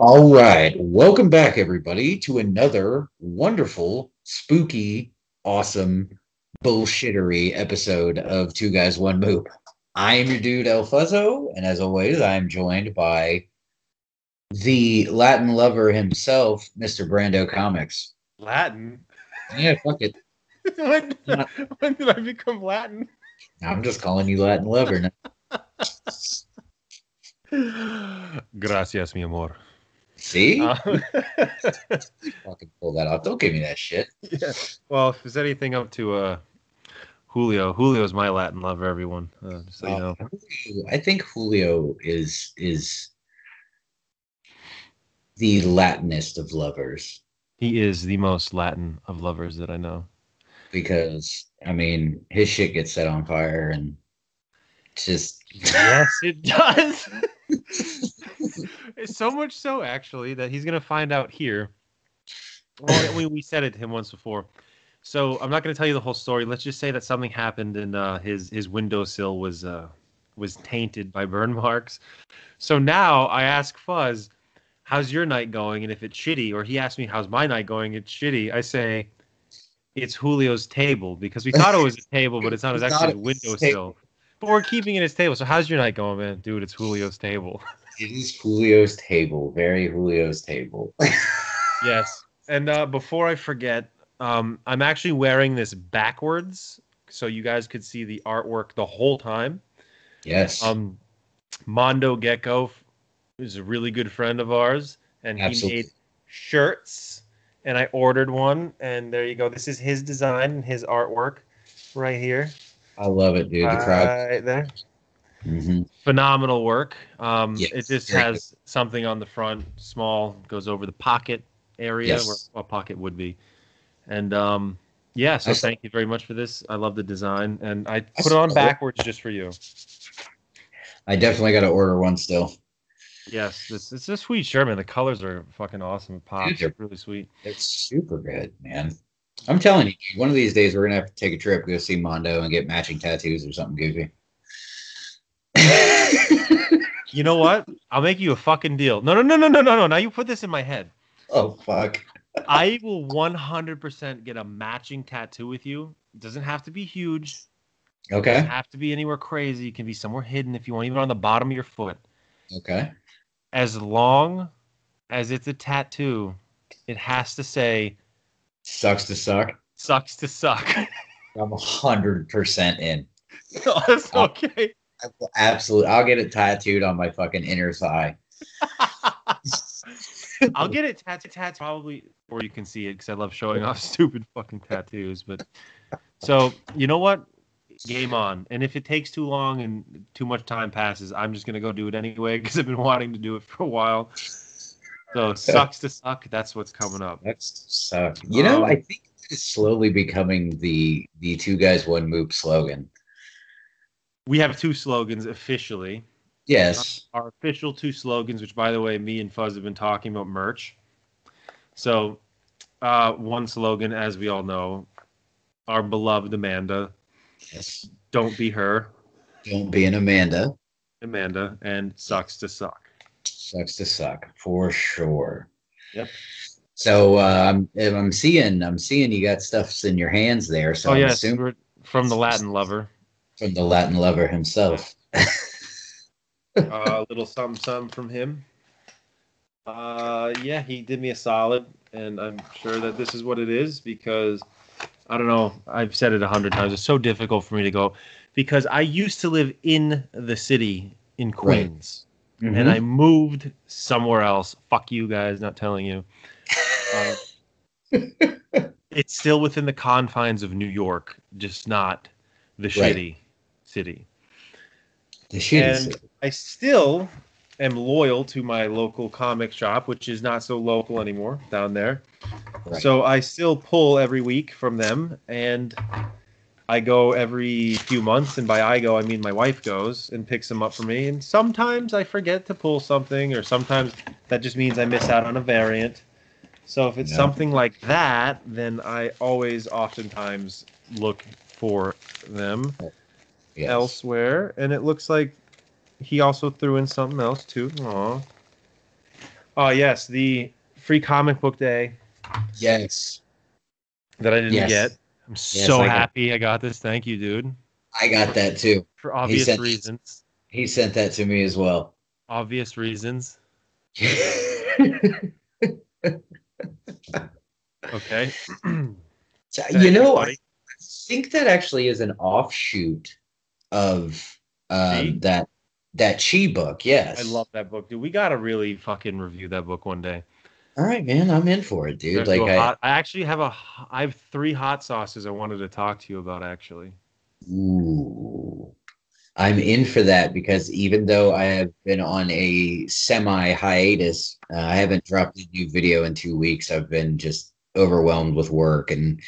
All right. Welcome back, everybody, to another wonderful, spooky, awesome, bullshittery episode of Two Guys, One Moop. I am your dude, El Fuzzo, and as always, I am joined by the Latin lover himself, Mr. Brando Comics. Latin? Yeah, fuck it. when, Not- when did I become Latin? I'm just calling you Latin lover now. Gracias, mi amor. See? Uh, Fucking pull that off. Don't give me that shit. yeah. Well, if there's anything up to Julio's my Latin lover, everyone. Just so you know. I think Julio is the Latinist of lovers. He is the most Latin of lovers that I know. Because I mean his shit gets set on fire and it's just Yes, it does. It's so much so, actually, that he's gonna find out here. Well, we said it to him once before. So I'm not going to tell you the whole story. Let's just say that something happened and his windowsill was tainted by burn marks. So now I ask Fuzz, "How's your night going?" And if it's shitty, or he asks me, "How's my night going?" It's shitty. I say, "It's Julio's table," because we thought it was a table, but it's not. It's actually his windowsill. But we're keeping it as table. So how's your night going, man? Dude, it's Julio's table. It is Julio's table, very Julio's table. Yes. And before I forget, I'm actually wearing this backwards, so you guys could see the artwork the whole time. Yes, Mondo Gecko is a really good friend of ours, and he made shirts, and I ordered one, and there you go. This is his design and his artwork right here. I love it, dude. The crowd. Right there. Mm-hmm. Phenomenal work. Yes, It just very has something on the front, small, goes over the pocket area where yes. a pocket would be. And yeah, so thank you very much for this. I love the design, and I put it on backwards just for you. I definitely got to order one still. Yes, it's a sweet shirt, man. The colors are fucking awesome. It pops. Dude, It's really sweet. It's super good, man. I'm telling you, one of these days we're gonna have to take a trip, go see Mondo, and get matching tattoos or something goofy. You know what? I'll make you a fucking deal. No. Now you put this in my head. Oh fuck. I will 100% get a matching tattoo with you. It doesn't have to be huge. It Okay. doesn't have to be anywhere crazy. It can be somewhere hidden if you want, even on the bottom of your foot. Okay. As long as it's a tattoo, it has to say Sucks to suck. "sucks to suck." I'm 100% in. No, that's okay. Absolutely. I'll get it tattooed on my fucking inner thigh. I'll get it tattooed probably, or you can see it because I love showing off stupid fucking tattoos. But so you know what? Game on. And if it takes too long and too much time passes, I'm just gonna go do it anyway because I've been wanting to do it for a while. So sucks to suck. That's what's coming up. That's suck. You know, I think it's slowly becoming the two guys one moop slogan. We have two slogans officially. Yes. Our official two slogans, which by the way, me and Fuzz have been talking about merch. So one slogan, as we all know, our beloved Amanda. Yes. Don't be her. Don't be an Amanda. Amanda, and sucks to suck. Sucks to suck for sure. Yep. So I'm seeing you got stuffs in your hands there. So I'm assuming from the Latin lover. From the Latin lover himself. A little something from him. Yeah, he did me a solid, and I'm sure that this is what it is because I don't know. I've said it 100 times. It's so difficult for me to go because I used to live in the city in Queens, right. And I moved somewhere else. Fuck you guys, not telling you. It's still within the confines of New York, just not the shitty city. The shitty and city. I still am loyal to my local comic shop, which is not so local anymore down there. Right. So I still pull every week from them, and I go every few months. And by I go, I mean my wife goes and picks them up for me. And sometimes I forget to pull something, or sometimes that just means I miss out on a variant. So if it's something like that, then I always oftentimes look for them elsewhere. And it looks like he also threw in something else too. Aww. Oh yes, the free comic book day Yes. that I didn't get. Yes. I'm Yes, so happy I got this. Thank you, dude. I got For that too. for He obvious sent reasons. he sent that to me as well. Obvious reasons. Okay. So, Thank you, I buddy. think that actually is an offshoot of She? that Chi book. I Yes. love that book, dude. We gotta really fucking review that book one day. All right, man. I'm in for it, We dude. gotta do Like a hot. I actually have I have 3 hot sauces I wanted to talk to you about. Actually, ooh, I'm in for that because even though I have been on a semi hiatus, I haven't dropped a new video in 2 weeks. I've been just overwhelmed with work, and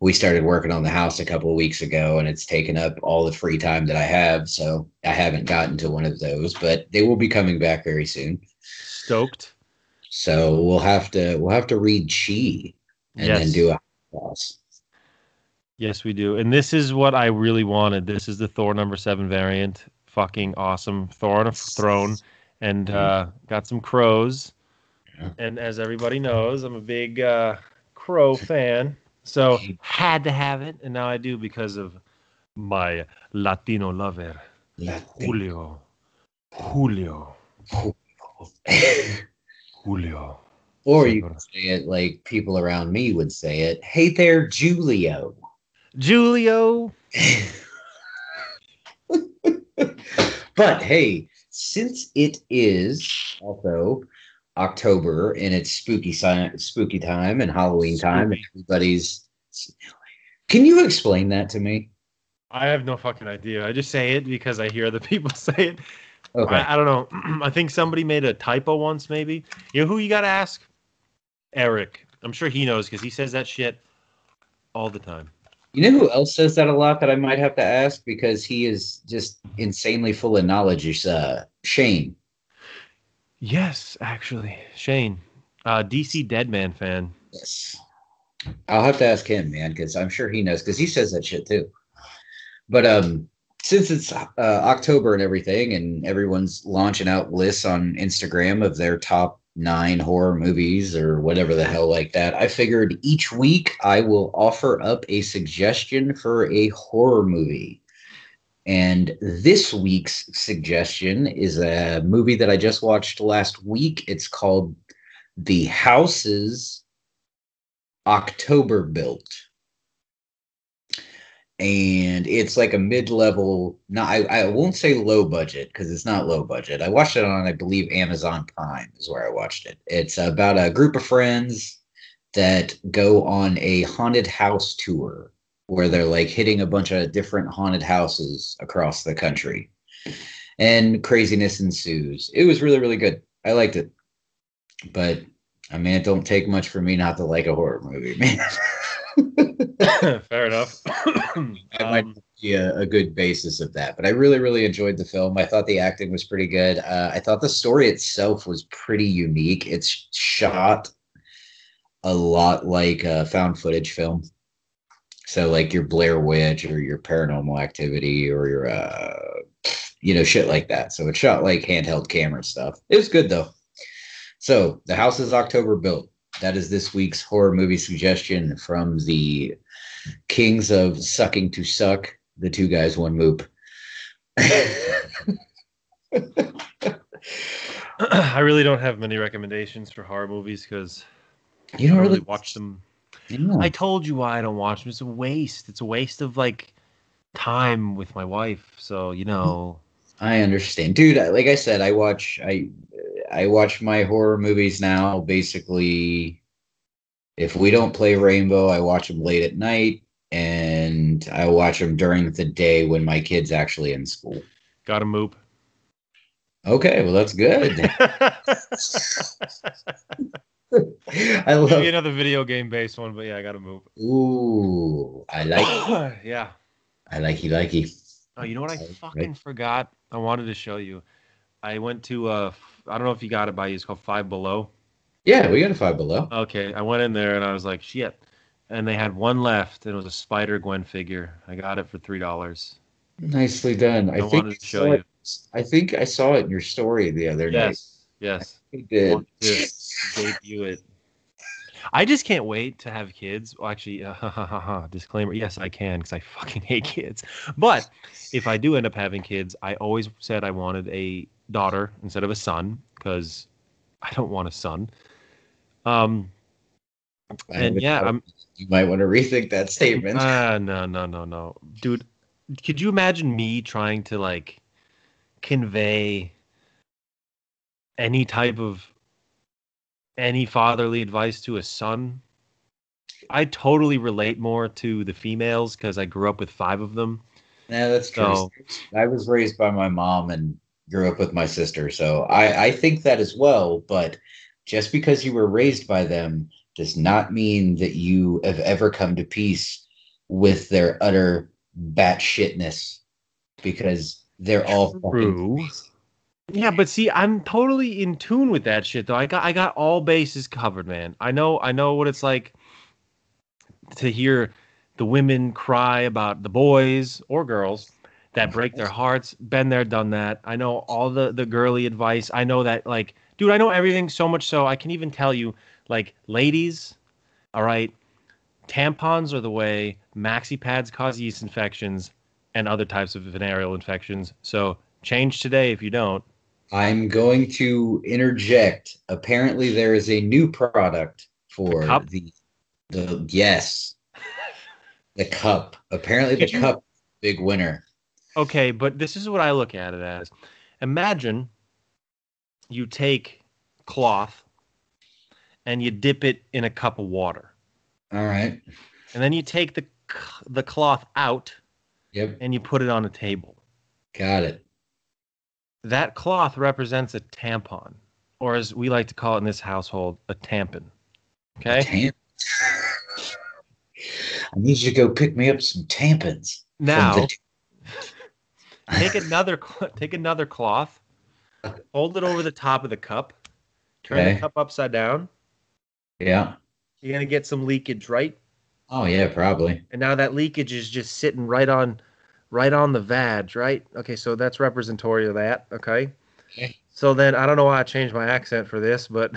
we started working on the house a couple of weeks ago, and it's taken up all the free time that I have. So I haven't gotten to one of those, but they will be coming back very soon. stoked. So we'll have to read Chi and then do Yes, a boss. yes, we do. And this is what I really wanted. This is the Thor #7 variant. Fucking awesome. Thor on a throne, and got some crows. And as everybody knows, I'm a big crow fan. So had to have it, and now I do because of my Latino lover, Julio. Julio. Julio. Or you Señor. could say it like people around me would say it. Hey there, Julio. Julio. But hey, since it is also October and it's spooky time and Halloween time, and Spoopy. everybody's. Can you explain that to me? I have no fucking idea. I just say it because I hear other people say it. Okay. I don't know. I think somebody made a typo once, maybe. You know who you got to ask? Eric. I'm sure he knows because he says that shit all the time. You know who else says that a lot that I might have to ask because he is just insanely full of knowledge is Shane. Yes, actually. Shane. DC Deadman fan. Yes. I'll have to ask him, man, because I'm sure he knows because he says that shit too. But since it's October and everything, and everyone's launching out lists on Instagram of their top 9 horror movies or whatever the hell like that, I figured each week I will offer up a suggestion for a horror movie. And this week's suggestion is a movie that I just watched last week. It's called The Houses October Built, and it's like a mid-level. No, I won't say low budget because it's not low budget. I watched it on, I believe, Amazon Prime is where I watched it. It's about a group of friends that go on a haunted house tour where they're like hitting a bunch of different haunted houses across the country, and craziness ensues. It was really, really good. I liked it, but I mean, it don't take much for me not to like a horror movie, man. Fair enough. That might be a good basis of that. But I really, really enjoyed the film. I thought the acting was pretty good. I thought the story itself was pretty unique. It's shot a lot like a found footage film. So like your Blair Witch or your Paranormal Activity or your shit like that. So it's shot like handheld camera stuff. It was good though. So the house is October built. That is this week's horror movie suggestion from the Kings of Sucking to Suck, the Two Guys One Moop. I really don't have many recommendations for horror movies because You I don't don't really really. watch them. Yeah, I told you why I don't watch them. It's a waste. It's a waste of like time with my wife. So I understand, dude. Like I said, I watch my horror movies now. Basically, if we don't play Rainbow, I watch them late at night, and I watch them during the day when my kid's actually in school. gotta move. Okay, well that's good. I Maybe love. another video game based one, but yeah, I gotta move. Ooh, I like. Yeah. I likey. Oh, you know what I Right. fucking forgot? I wanted to show you. I went to I don't know if you got it by you. It's called Five Below. Yeah, we got a Five Below. Okay, I went in there and I was like, shit. And they had one left, and it was a Spider Gwen figure. I got it for $3. Nicely done. I I think wanted I to show saw it. you. I think I saw it in your story the other night. Yes. Yes. He did. Want to debut it. I just can't wait to have kids. Well, actually, disclaimer: yes, I can because I fucking hate kids. But if I do end up having kids, I always said I wanted a daughter instead of a son because I don't want a son. Um, I have and a yeah, daughter. You might want to rethink that statement. no, dude. Could you imagine me trying to like convey any type of any fatherly advice to a son? I totally relate more to the females because I grew up with 5 of them. No, that's true. So, I was raised by my mom and grew up with my sister, so I think that as well. But just because you were raised by them does not mean that you have ever come to peace with their utter batshitness, because they're all fucking true. crazy. Yeah, but see, I'm totally in tune with that shit though. I got all bases covered, man. I know what it's like to hear the women cry about the boys or girls that break their hearts. Been there, done that. I know all the girly advice. I know that like, dude, I know everything so much so I can even tell you like, ladies, all right, tampons are the way. Maxi pads cause yeast infections and other types of venereal infections. So change today if you don't. I'm going to interject. Apparently, there is a new product The for cup. the yes, the cup. Apparently, the Could you? cup big winner. Okay, but this is what I look at it as. Imagine you take cloth and you dip it in a cup of water. All right. And then you take the cloth out Yep. and you put it on a table. Got it. That cloth represents a tampon, or as we like to call it in this household, a tampon. A Okay? tamp. I need you to go pick me up some tampons from the. Now, take another take another cloth, hold it over the top of the cup, turn the Okay. cup upside down. Yeah. You're going to get some leakage, right? Oh yeah, probably. And now that leakage is just sitting right on the vag, right? Okay, so that's representatory of that, okay? Okay. So then I don't know why I changed my accent for this, but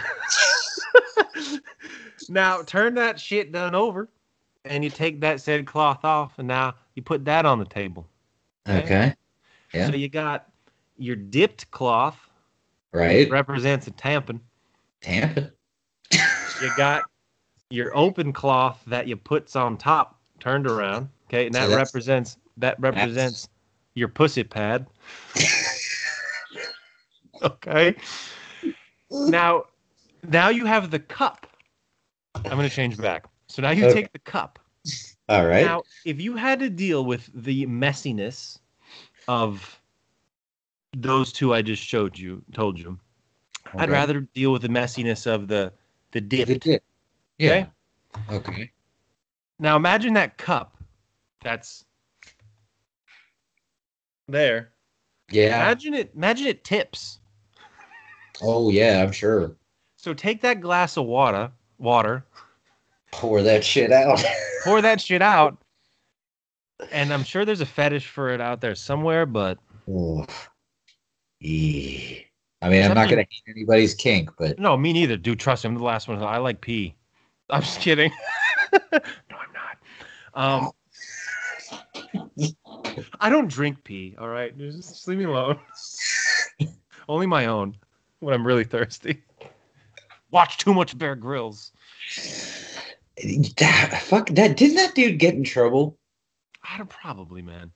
now turn that shit done over and you take that said cloth off and now you put that on the table. Okay? Okay. So Yeah. you got your dipped cloth, which Right. represents a tampon. Tampon. You got your open cloth that you puts on top, turned around. Okay, and So that that's represents your pussy pad. Okay. Now now you have the cup. I'm gonna change back. So now you okay. take the cup. All right. Now, if you had to deal with the messiness of those two I just told you, I'd Okay. rather deal with the messiness of the The dipped. dip. Okay. Yeah. Okay. Now imagine that cup that's there. Yeah. Imagine it tips. Oh yeah, I'm sure. So take that glass of water, Pour that shit out. pour that shit out, and I'm sure there's a fetish for it out there somewhere, but Oh, yeah. I mean, because I'm I not mean, gonna hate anybody's kink, but no, me neither. Dude, trust me, I'm the last one. I like pee. I'm just kidding. No, I'm not. oh, I don't drink pee. All right, just leave me alone. Only my own when I'm really thirsty. Watch too much Bear Grylls. fuck that. Didn't that dude get in trouble? I don't probably, man.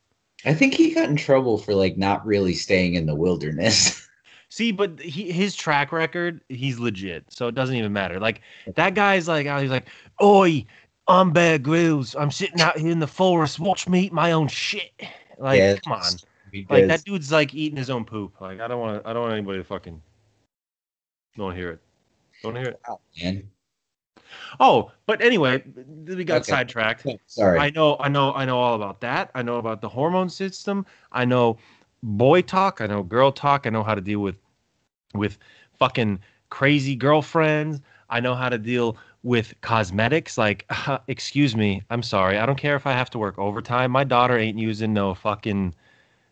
I think he got in trouble for like not really staying in the wilderness. See, but his track record, he's legit, so it doesn't even matter. Like that guy's like, he's like, "Oi, I'm Bear Grylls. I'm sitting out here in the forest. Watch me eat my own shit." Like, Yeah, come on. Like that because dude's like eating his own poop. Like I don't want anybody to fucking don't hear it. Don't hear it. wow, man. Oh, but anyway, we got Okay, sidetracked. sorry. I know all about that. I know about the hormone system. I know boy talk. I know girl talk. I know how to deal with fucking crazy girlfriends. I know how to deal with cosmetics. Like, excuse me, I'm sorry. I don't care if I have to work overtime. My daughter ain't using no fucking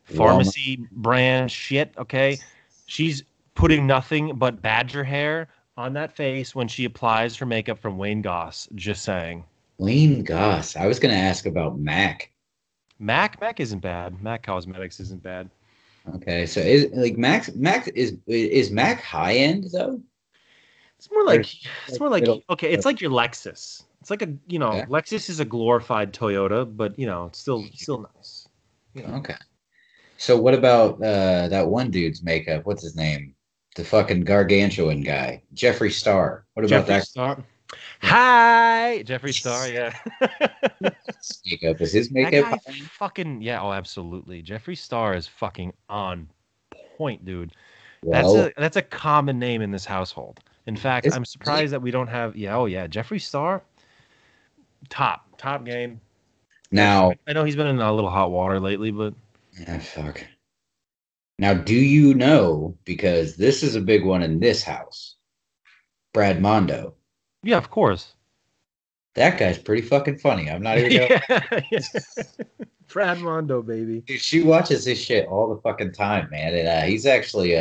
Walmart. pharmacy brand shit. Okay, she's putting nothing but badger hair on that face when she applies her makeup from Wayne Goss. Just saying. Wayne Goss. I was gonna ask about Mac. Mac isn't bad. Mac Cosmetics isn't bad. Okay, so is like Mac is Mac high end though? It's more Or like it's more like middle? okay, it's like your Lexus. It's like Okay. Lexus is a glorified Toyota, but it's still nice. Okay. So what about that one dude's makeup? What's his name? The fucking gargantuan guy, Jeffree Star. What about Jeffree that? Star. Yeah. Hi, Jeffree Star. Yeah. Makeup is his That makeup guy high? fucking yeah, oh absolutely. Jeffree Star is fucking on point, dude. That's Well, a common name in this household. In fact, it's I'm surprised that we don't have oh yeah, Jeffree Star, top game. now. I know he's been in a little hot water lately, but Ah, fuck. Now, do you know? Because this is a big one in this house. Brad Mondo. yeah, of course. That guy's pretty fucking funny. I'm not even gonna. Yeah, yeah. Brad Mondo, baby. Dude, she watches this shit all the fucking time, man. And he's actually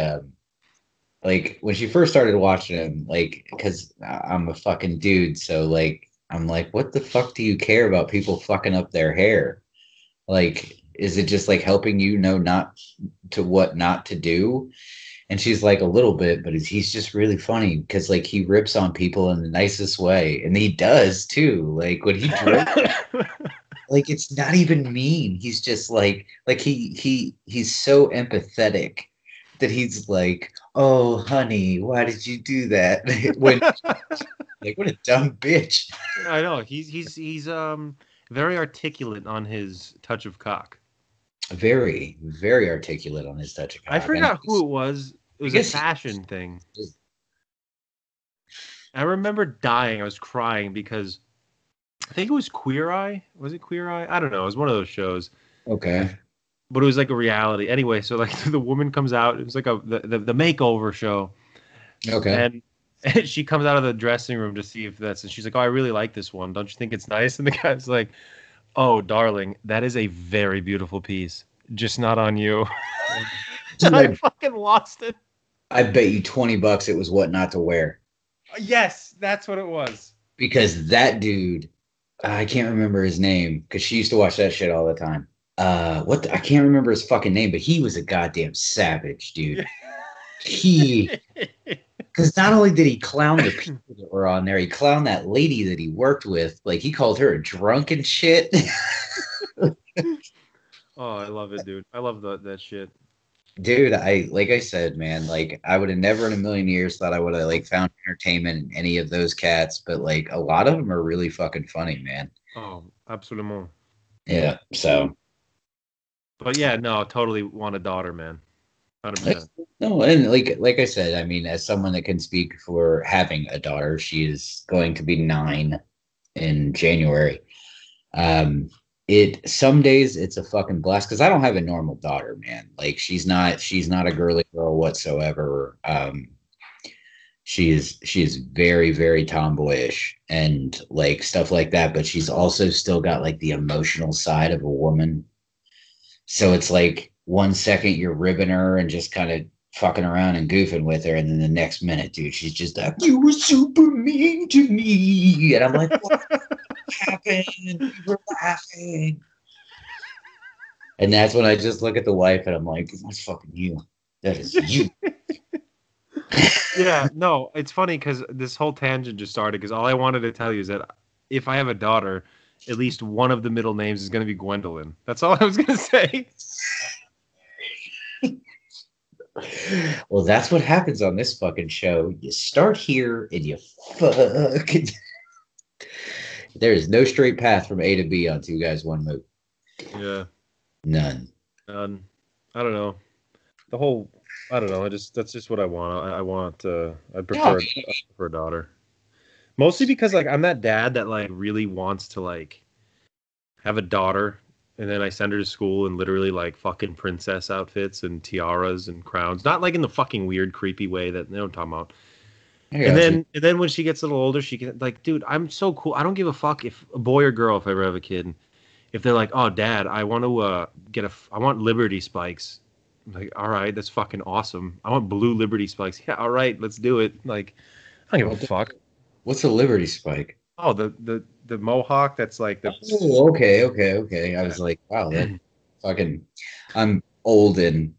like when she first started watching him, like because I'm a fucking dude, so like I'm like, what the fuck do you care about people fucking up their hair? Like, is it just like helping you know not to what not to do? And she's like, a little bit, but he's just really funny because like he rips on people in the nicest way, and he does too. Like when he drills, like it's not even mean. He's just like he's so empathetic that he's like, "Oh, honey, why did you do that?" when like what a dumb bitch. I know he's very articulate on his touch of cock. Very, very articulate on his touch of I cock, and forgot who it was. It I was a guess he fashion thing. just I remember dying. I was crying because I think it was Queer Eye. Was it Queer Eye? I don't know. It was one of those shows, okay, but it was like a reality. Anyway, so like the woman comes out. It was like the makeover show, okay. and she comes out of the dressing room to see if that's. And she's like, "Oh, I really like this one. Don't you think it's nice?" And the guy's like, "Oh, darling, that is a very beautiful piece. Just not on you." Dude, I fucking lost it. I bet you $20 it was what not to wear Yes, that's what it was. because that dude, I can't remember his name because she used to watch that shit all the time. I can't remember his fucking name, but he was a goddamn savage, dude. He, because not only did he clown the people that were on there, he clowned that lady that he worked with. Like he called her a drunk and shit. Oh, I love it, dude. I love that shit. Dude, I like I said, man, like I would have never in a million years thought I would have like found entertainment in any of those cats, but like a lot of them are really fucking funny, man. Oh, absolutely. Yeah, so But yeah, no, totally want a daughter, man. 100%. no, and like I said, I mean, as someone that can speak for having a daughter, she is going to be 9 in January. Um, it some days it's a fucking blast because I don't have a normal daughter, man. Like she's not a girly girl whatsoever. She is very, very tomboyish and like stuff like that, but she's also still got like the emotional side of a woman. So it's like 1 second you're ribbing her and just kind of fucking around and goofing with her, and then the next minute, dude, she's just like, "You were super mean to me," and I'm like, "What happened? We were laughing." And that's when I just look at the wife and I'm like, "That's fucking you. That is you." Yeah, no, it's funny because this whole tangent just started because all I wanted to tell you is that if I have a daughter, at least one of the middle names is going to be Gwendolyn. That's all I was going to say. Well, that's what happens on this fucking show. You start here and you fucking. There is no straight path from A to B on Two Guys One Move. Yeah. None. I don't know. The whole, I don't know. That's just what I want. I want, I No, prefer a daughter. Mostly because like I'm that dad that like really wants to like have a daughter, and then I send her to school and literally like fucking princess outfits and tiaras and crowns, not like in the fucking weird creepy way that they don't talk about. I got you. And then when she gets a little older, she can like, dude, I'm so cool. I don't give a fuck if a boy or girl if I ever have a kid. If they're like, oh, dad, I want to I want Liberty spikes. Like, all right, that's fucking awesome. I want blue Liberty spikes. Yeah, all right, let's do it. Like, I don't give a fuck. What's a Liberty Spike? Oh, the mohawk. That's like the. Oh, okay. I Yeah. was like, wow, that fucking. I'm old and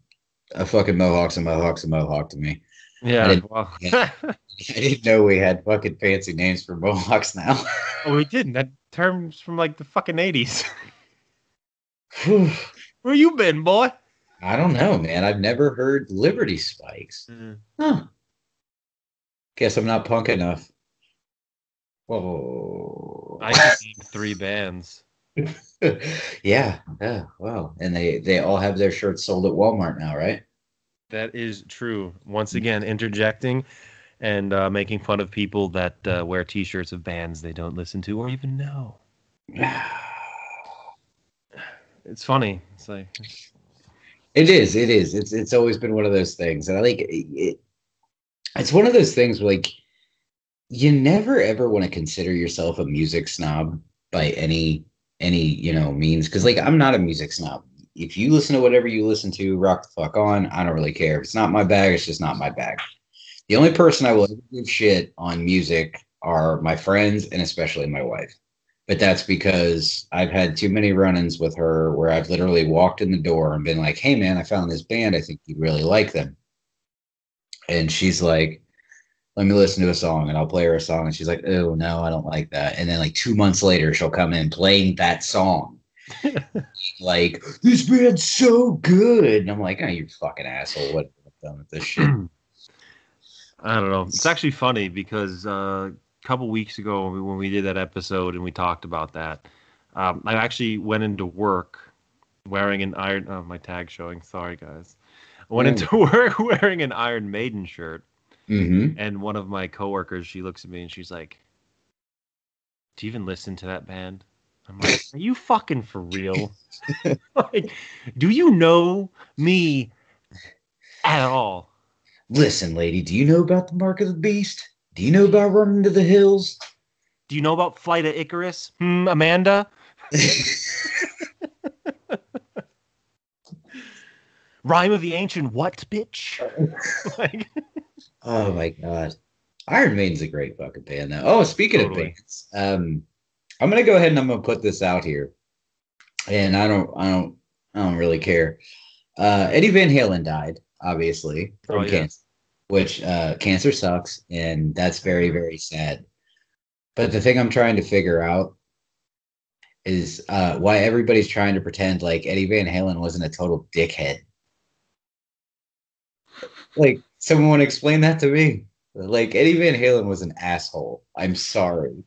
a fucking mohawk's a mohawk to me. I Yeah. didn't. Well, I didn't know we had fucking fancy names for mohawks now. oh, we didn't. That term's from like the fucking 80s. Whew. Where you been, boy? I don't know, man. I've never heard Liberty Spikes. Mm. Huh. Guess I'm not punk enough. Whoa. I can name 3 bands. Yeah. Wow. And they all have their shirts sold at Walmart now, right? That is true. Once again, interjecting and making fun of people that wear T-shirts of bands they don't listen to or even know. It's funny. It's like It is. It is. It's always been one of those things, and I think it's one of those things where, like, you never ever want to consider yourself a music snob by any means, because like I'm not a music snob. If you listen to whatever you listen to, rock the fuck on. I don't really care. If it's not my bag, it's just not my bag. The only person I will ever give shit on music are my friends and especially my wife. But that's because I've had too many run-ins with her where I've literally walked in the door and been like, "Hey man, I found this band. I think you'd really like them." And she's like, "Let me listen to a song," and I'll play her a song and she's like, "Oh no, I don't like that." And then like 2 months later, she'll come in playing that song. Like, "This band's so good." And I'm like, "Oh, you fucking asshole. What have I done with this shit?" I don't know. It's actually funny because a couple weeks ago when we did that episode and we talked about that, I actually went into work wearing an Iron. Oh, my tag showing. Sorry, guys. I went into work wearing an Iron Maiden shirt, Mm-hmm. and one of my coworkers, she looks at me and she's like, "Do you even listen to that band?" I'm like, "Are you fucking for real? Like, do you know me at all? Listen, lady, do you know about the Mark of the Beast? Do you know about Running to the Hills? Do you know about Flight of Icarus? Amanda? Rhyme of the Ancient what, bitch?" Like, Oh my god. Iron Maiden's a great fucking band now. Oh, speaking of totally. bands, I'm gonna go ahead and I'm gonna put this out here. And I don't really care. Eddie Van Halen died, obviously, Oh from yeah. cancer, which cancer sucks, and that's very, very sad. But the thing I'm trying to figure out is why everybody's trying to pretend like Eddie Van Halen wasn't a total dickhead. Like, someone explain that to me. Like, Eddie Van Halen was an asshole. I'm sorry.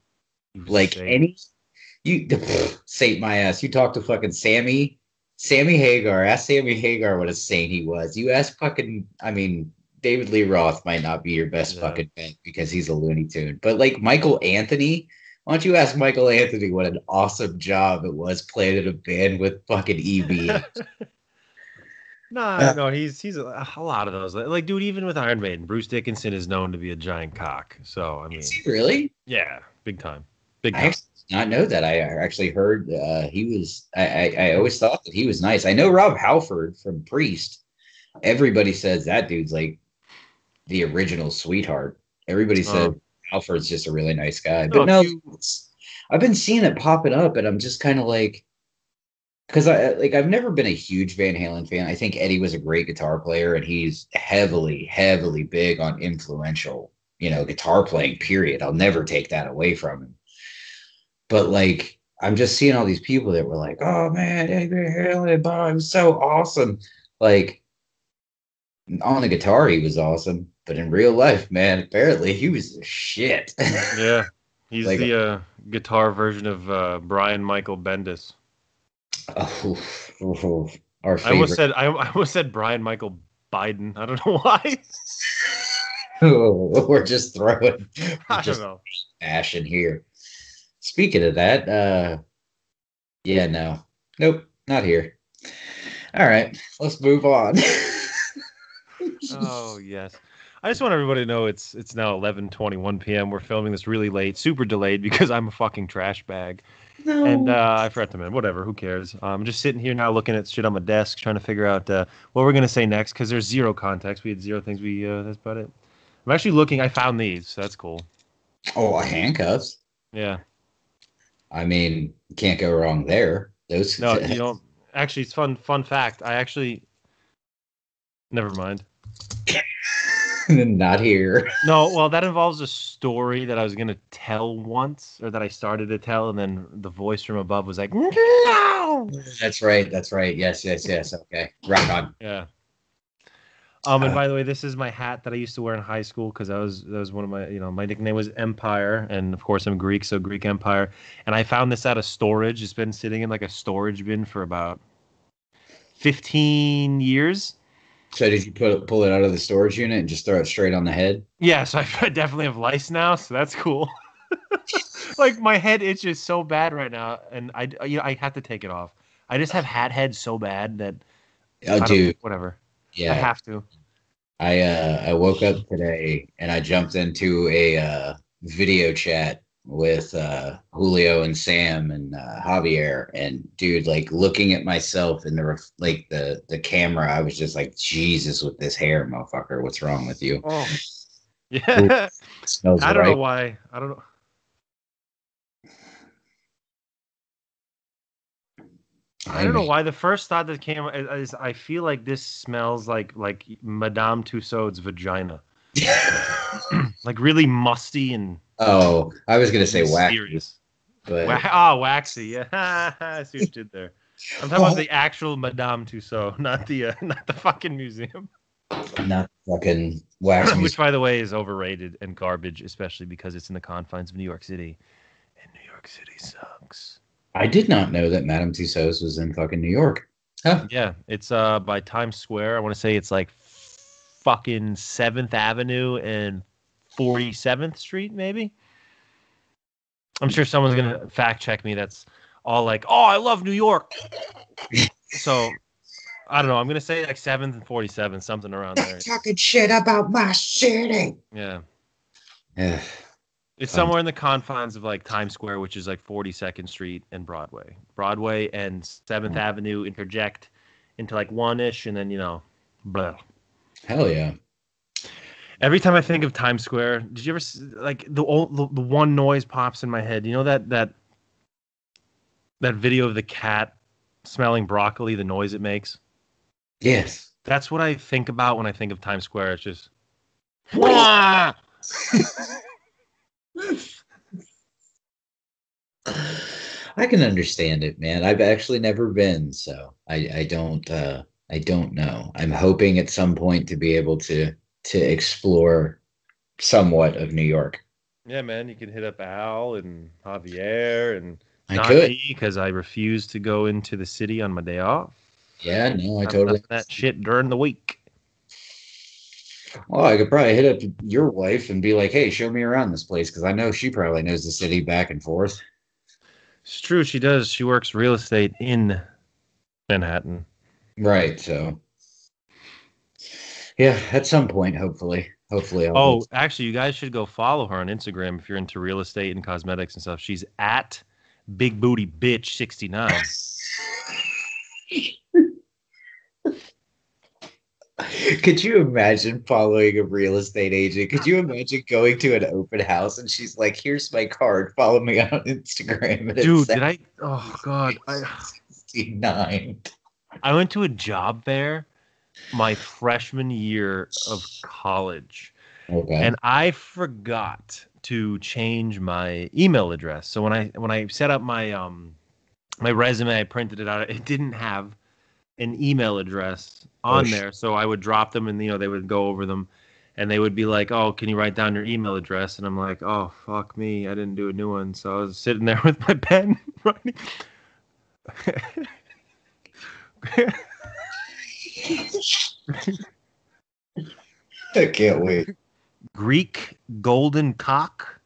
He was a Like, saint. any you sate my ass. You talk to fucking Sammy Hagar. Ask Sammy Hagar what a saint he was. You ask fucking, I mean, David Lee Roth might not be your best Yeah. fucking bet because he's a Looney Tune. But like Michael Anthony, why don't you ask Michael Anthony what an awesome job it was playing in a band with fucking EB? No, he's a lot of those. Like, dude, even with Iron Maiden, Bruce Dickinson is known to be a giant cock. So, I Is mean, he really? yeah, big time. Big I time. actually did not know that. I actually heard he was. I always thought that he was nice. I know Rob Halford from Priest. Everybody says that dude's like the original sweetheart. Everybody says Halford's just a really nice guy. No, But if no, you I've been seeing it popping up, and I'm just kind of like, because I've never been a huge Van Halen fan. I think Eddie was a great guitar player, and he's heavily, heavily big on influential, guitar playing. Period. I'll never take that away from him. But like, I'm just seeing all these people that were like, "Oh man, Eddie Van Halen, oh, it was so awesome." Like on the guitar, he was awesome, but in real life, man, apparently he was the shit. yeah, he's Like, the guitar version of Brian Michael Bendis. our I almost favorite. said I almost said Brian Michael Biden. I don't know why. We're just throwing, we're I don't just know. bashing here. Speaking of that, yeah, no, nope, not here. All right, let's move on. Oh yes. I just want everybody to know it's now 11:21 p.m. We're filming this really late, super delayed because I'm a fucking trash bag. And No. I forgot to mention, whatever, who cares? I'm just sitting here now looking at shit on my desk, trying to figure out what we're going to say next because there's zero context. We had zero things. That's about it. I'm actually looking. I found these, so that's cool. Oh, handcuffs. Yeah. I mean, can't go wrong there. Those No, you don't. Actually, it's fun fact. I actually, never mind. not here. No, well, that involves a story that I was going to tell once, or that I started to tell, and then the voice from above was like, no! That's right. That's right. Yes, yes, yes. Okay. Rock on. Yeah. And by the way, this is my hat that I used to wear in high school because that was one of my, my nickname was Empire, and of course I'm Greek, so Greek Empire. And I found this out of storage. It's been sitting in like a storage bin for about 15 years. So did you pull it out of the storage unit and just throw it straight on the head? Yeah, so I definitely have lice now, so that's cool. Like my head itches so bad right now, and I have to take it off. I just have hat head so bad that Oh, dude. whatever. I Yeah. have to. I woke up today and I jumped into a video chat with Julio and Sam and Javier, and dude, like looking at myself in the camera, I was just like, Jesus, with this hair, motherfucker, what's wrong with you? Oh, Ooh, yeah. smells I don't right. know why. I don't know. I don't know why. The first thought that came is I feel like this smells like Madame Tussauds vagina, like really musty and Oh, I was gonna say waxy, mysterious. but Waxy. Yeah, I see what you did there. I'm talking about the actual Madame Tussauds, not the fucking museum. not fucking wax. Which, by the way, is overrated and garbage, especially because it's in the confines of New York City, and New York City sucks. I did not know that Madame Tussauds was in fucking New York. Huh. Yeah, it's by Times Square. I want to say it's like fucking 7th Avenue and 47th Street, maybe. I'm sure someone's gonna fact check me. That's all like, oh, I love New York. So I don't know. I'm gonna say like 7th and 47th, something around there. Talking shit about my city. Yeah. Yeah. It's somewhere in the confines of like Times Square, which is like 42nd Street and Broadway. Broadway and 7th Avenue interject into like one-ish, and then, blah. Hell yeah. Every time I think of Times Square, did you ever like the one noise pops in my head? You know that video of the cat smelling broccoli, the noise it makes? Yes. That's what I think about when I think of Times Square. It's just I can understand it, man. I've actually never been, so I don't know. I'm hoping at some point to be able to explore somewhat of New York. Yeah, man, you can hit up Al and Javier and I not could. me because I refuse to go into the city on my day off. Yeah, no, I I'm totally done that shit during the week. Well, I could probably hit up your wife and be like, "Hey, show me around this place," because I know she probably knows the city back and forth. It's true, she does. She works real estate in Manhattan. Right. So, yeah, at some point, hopefully, Oh, actually, you guys should go follow her on Instagram if you're into real estate and cosmetics and stuff. She's at Big Booty Bitch 69. Could you imagine following a real estate agent? Could you imagine going to an open house and she's like, "Here's my card. Follow me on Instagram." And Dude, did I? Oh God, 69. I went to a job fair my freshman year of college, Okay. and I forgot to change my email address. So when I set up my my resume, I printed it out. It didn't have an email address on there, so I would drop them, and they would go over them, and they would be like, "Oh, can you write down your email address?" And I'm like, "Oh, fuck me, I didn't do a new one." So I was sitting there with my pen writing. I can't wait. Greek golden cock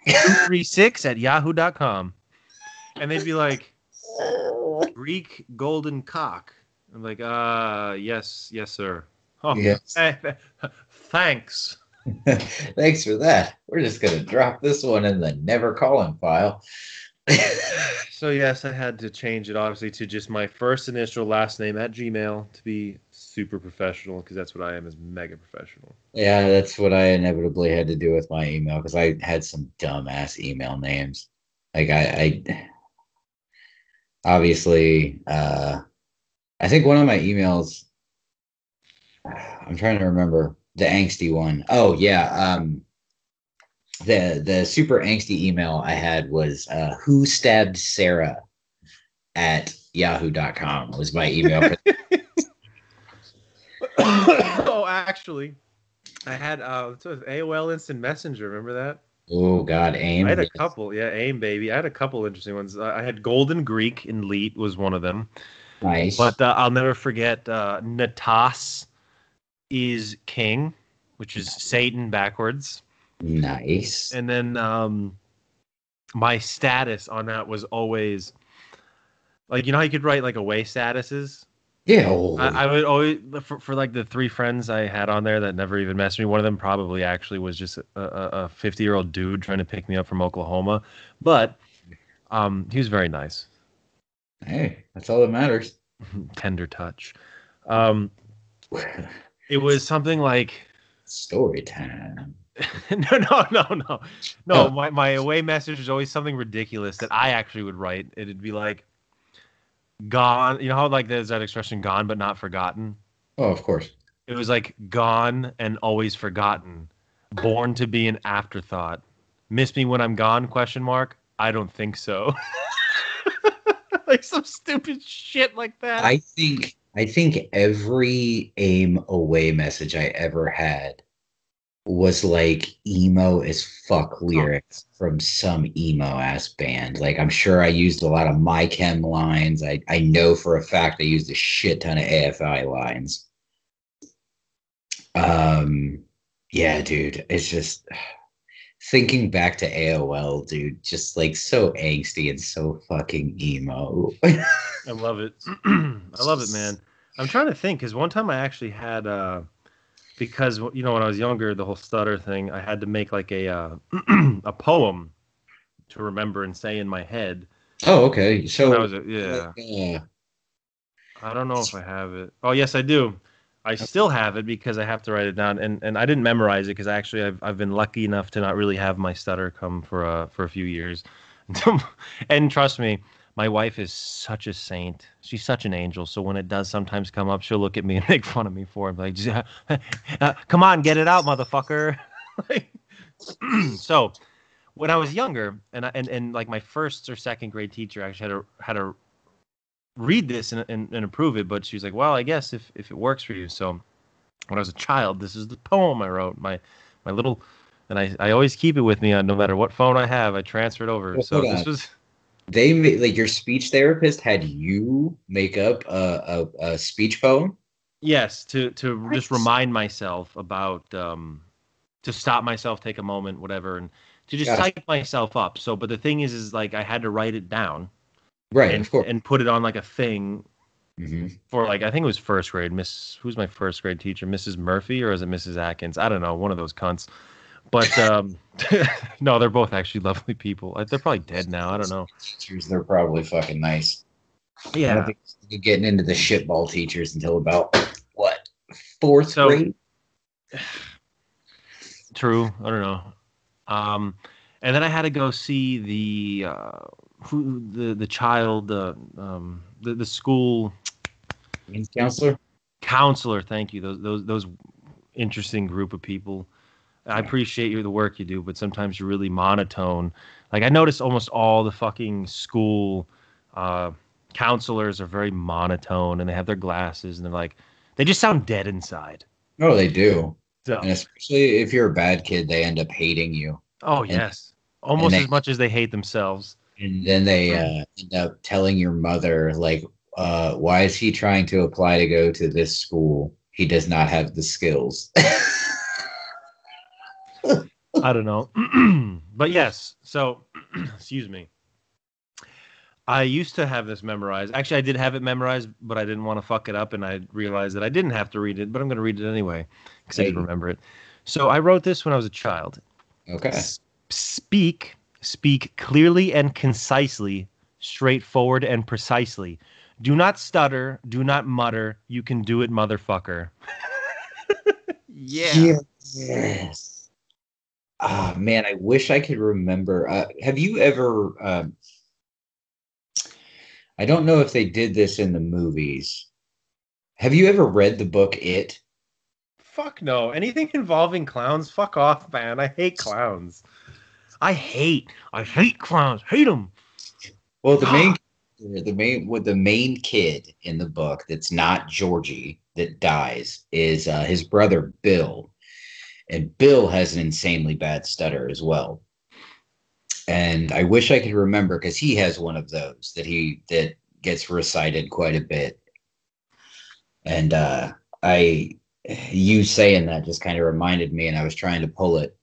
236 at yahoo.com. And they'd be like, Greek golden cock. I'm like, yes, sir. Oh, Yes. thanks. Thanks for that. We're just gonna drop this one in the never calling file. So yes, I had to change it obviously to just my first initial last name at Gmail to be super professional because that's what I am, is mega professional. Yeah, that's what I inevitably had to do with my email because I had some dumbass email names. Like I obviously I think one of my emails I'm trying to remember the angsty one. Oh yeah, the super angsty email I had was who stabbed Sarah at yahoo.com was my email for Oh, actually, I had what's it, AOL Instant Messenger. Remember that? oh god, I aim. had a Yes. couple. Yeah, AIM baby. I had a couple interesting ones. I had Golden Greek in Leet was one of them. Nice. But I'll never forget Natas is king, which is Satan backwards. Nice. And then my status on that was always like, you know how you could write like away statuses? Yeah, oh, I would always for like the three friends I had on there that never even messaged me. One of them probably actually was just a 50-year-old dude trying to pick me up from Oklahoma, but he was very nice, hey, that's all that matters. tender touch. Um, it was something like Story time. no. Oh, My away message was always something ridiculous that I actually would write. It'd be like gone. You know how like there's that expression "gone but not forgotten." oh, of course. It was like gone and always forgotten, born to be an afterthought. Miss me when I'm gone? Question mark. I don't think so. Like some stupid shit like that. I think every aim away message I ever had was like emo as fuck Oh, lyrics from some emo ass band. Like I'm sure I used a lot of My Chem lines. I know for a fact I used a shit ton of AFI lines. Um yeah, dude. It's just thinking back to AOL, dude, just like so angsty and so fucking emo. I love it. I love it, man. I'm trying to think because one time I actually had because you know when I was younger, the whole stutter thing, I had to make like a a poem to remember and say in my head Oh, okay. when I So was a, like yeah. I don't know if I have it. Oh, yes, I do. I still have it because I have to write it down, and I didn't memorize it because actually I've been lucky enough to not really have my stutter come for a few years, and trust me, my wife is such a saint. She's such an angel. So when it does sometimes come up, she'll look at me and make fun of me for it. Like, come on, get it out, motherfucker. Like, so when I was younger, and like my first or second grade teacher actually had a read this and approve it, but she was like, well, I guess if it works for you. So when I was a child, this is the poem I wrote. My little, and I always keep it with me on no matter what phone I have. I transfer it over. well, So hold this on. was They like your speech therapist had you make up a speech poem? yes to just What? remind myself about to stop myself, take a moment, whatever, and to just Gosh. type myself up. So, but the thing is like I had to write it down Right, and of course. and put it on like a thing Hmm. for like I think it was first grade. Who's my first grade teacher? Mrs. Murphy or is it Mrs. Atkins? I don't know, one of those cunts. But no, they're both actually lovely people. They're probably dead now. I don't know. Teachers, they're probably fucking nice. I don't Yeah. think you're getting into the shitball teachers until about what, fourth So grade? true. I don't know. Um, and then I had to go see the child the school Means counselor? counselor. Thank you. Those interesting group of people. I Yeah. appreciate the work you do, but sometimes you're really monotone. Like I noticed almost all the fucking school uh, counselors are very monotone, and they have their glasses, and they're like, they just sound dead inside. No, they do. And So, especially if you're a bad kid, they end up hating you. oh And yes, and almost they as much as they hate themselves. and then they end up telling your mother like why is he trying to apply to go to this school? He does not have the skills. I don't know, but yes. So, excuse me. I used to have this memorized. Actually, I did have it memorized, but I didn't want to fuck it up, and I realized that I didn't have to read it, but I'm going to read it anyway because I did Hey, remember it. So I wrote this when I was a child. Okay. Speak clearly and concisely, straightforward and precisely. Do not stutter, do not mutter. You can do it, motherfucker. Yeah. Yes. Ah, man, I wish I could remember. Have you ever? I don't know if they did this in the movies. Have you ever read the book It? Fuck no. Anything involving clowns, fuck off, man. I hate clowns. I hate clowns. Hate them. Well, the main kid in the book that's not Georgie that dies is his brother Bill, and Bill has an insanely bad stutter as well. And I wish I could remember because he has one of those that gets recited quite a bit. And I you saying that just kind of reminded me, and I was trying to pull it,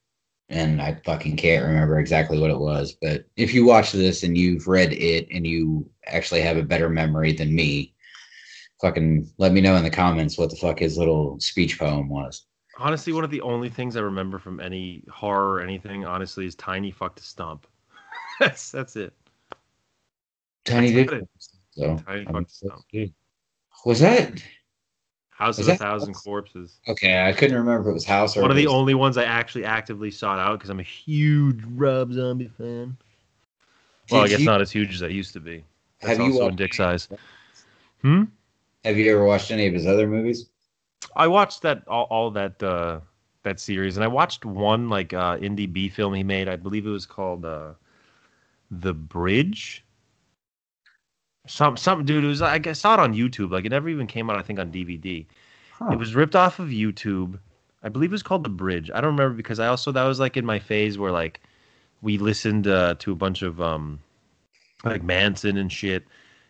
and I fucking can't remember exactly what it was. But if you watch this and you've read it and you actually have a better memory than me, fucking let me know in the comments what the fuck his little speech poem was. Honestly, one of the only things I remember from any horror or anything, honestly, is Tiny Fucked a Stump. That's it. Tiny That's about did. it. So Tiny Fucked a Stump. was that House was of a that Thousand Corpses. okay? I couldn't remember if it was House or One if of it the was. only ones I actually actively sought out because I'm a huge Rob Zombie fan. Well, I Did guess you not as huge as I used to be. That's have you also in watched? dick size. Hmm? Have you ever watched any of his other movies? I watched that all that that series, and I watched one like indie B film he made. I believe it was called The Bridge. Some dude. It was I guess saw it on YouTube. Like it never even came out. I think on DVD. It Huh. was ripped off of YouTube. I believe it was called The Bridge. I don't remember because I also that was like in my phase where like we listened to a bunch of like Manson and shit,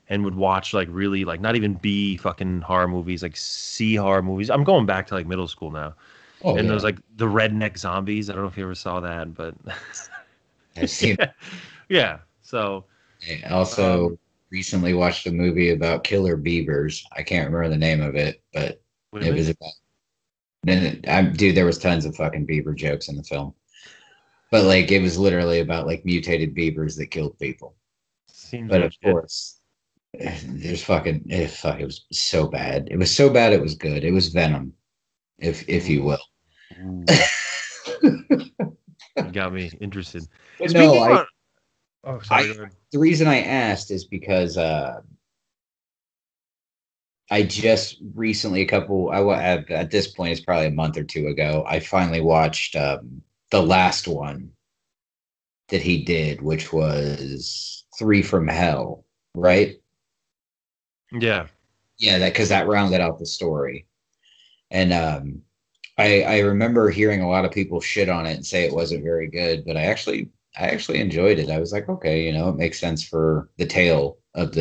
and would watch like really like not even B fucking horror movies, like C horror movies. I'm going back to like middle school now. Oh And those yeah, like the redneck zombies. I don't know if you ever saw that, but I've seen. yeah, yeah. So, I also um, recently watched a movie about killer beavers. I can't remember the name of it, but it women was about. Then, dude, there was tons of fucking beaver jokes in the film, but like it was literally about like mutated beavers that killed people. seems But of legit. course, there's fucking fuck. It was so bad. It was so bad. It was good. It was Venom, if you Ooh, will. ooh, you got me interested. But no, Speaking about, oh, I sorry, go ahead. the reason I asked is because I just recently, at this point, it's probably a month or two ago, I finally watched the last one that he did, which was Three from Hell, right? Yeah, Yeah, that because that rounded out the story. And I remember hearing a lot of people shit on it and say it wasn't very good, but I actually enjoyed it. I was like, okay, it makes sense for the tale of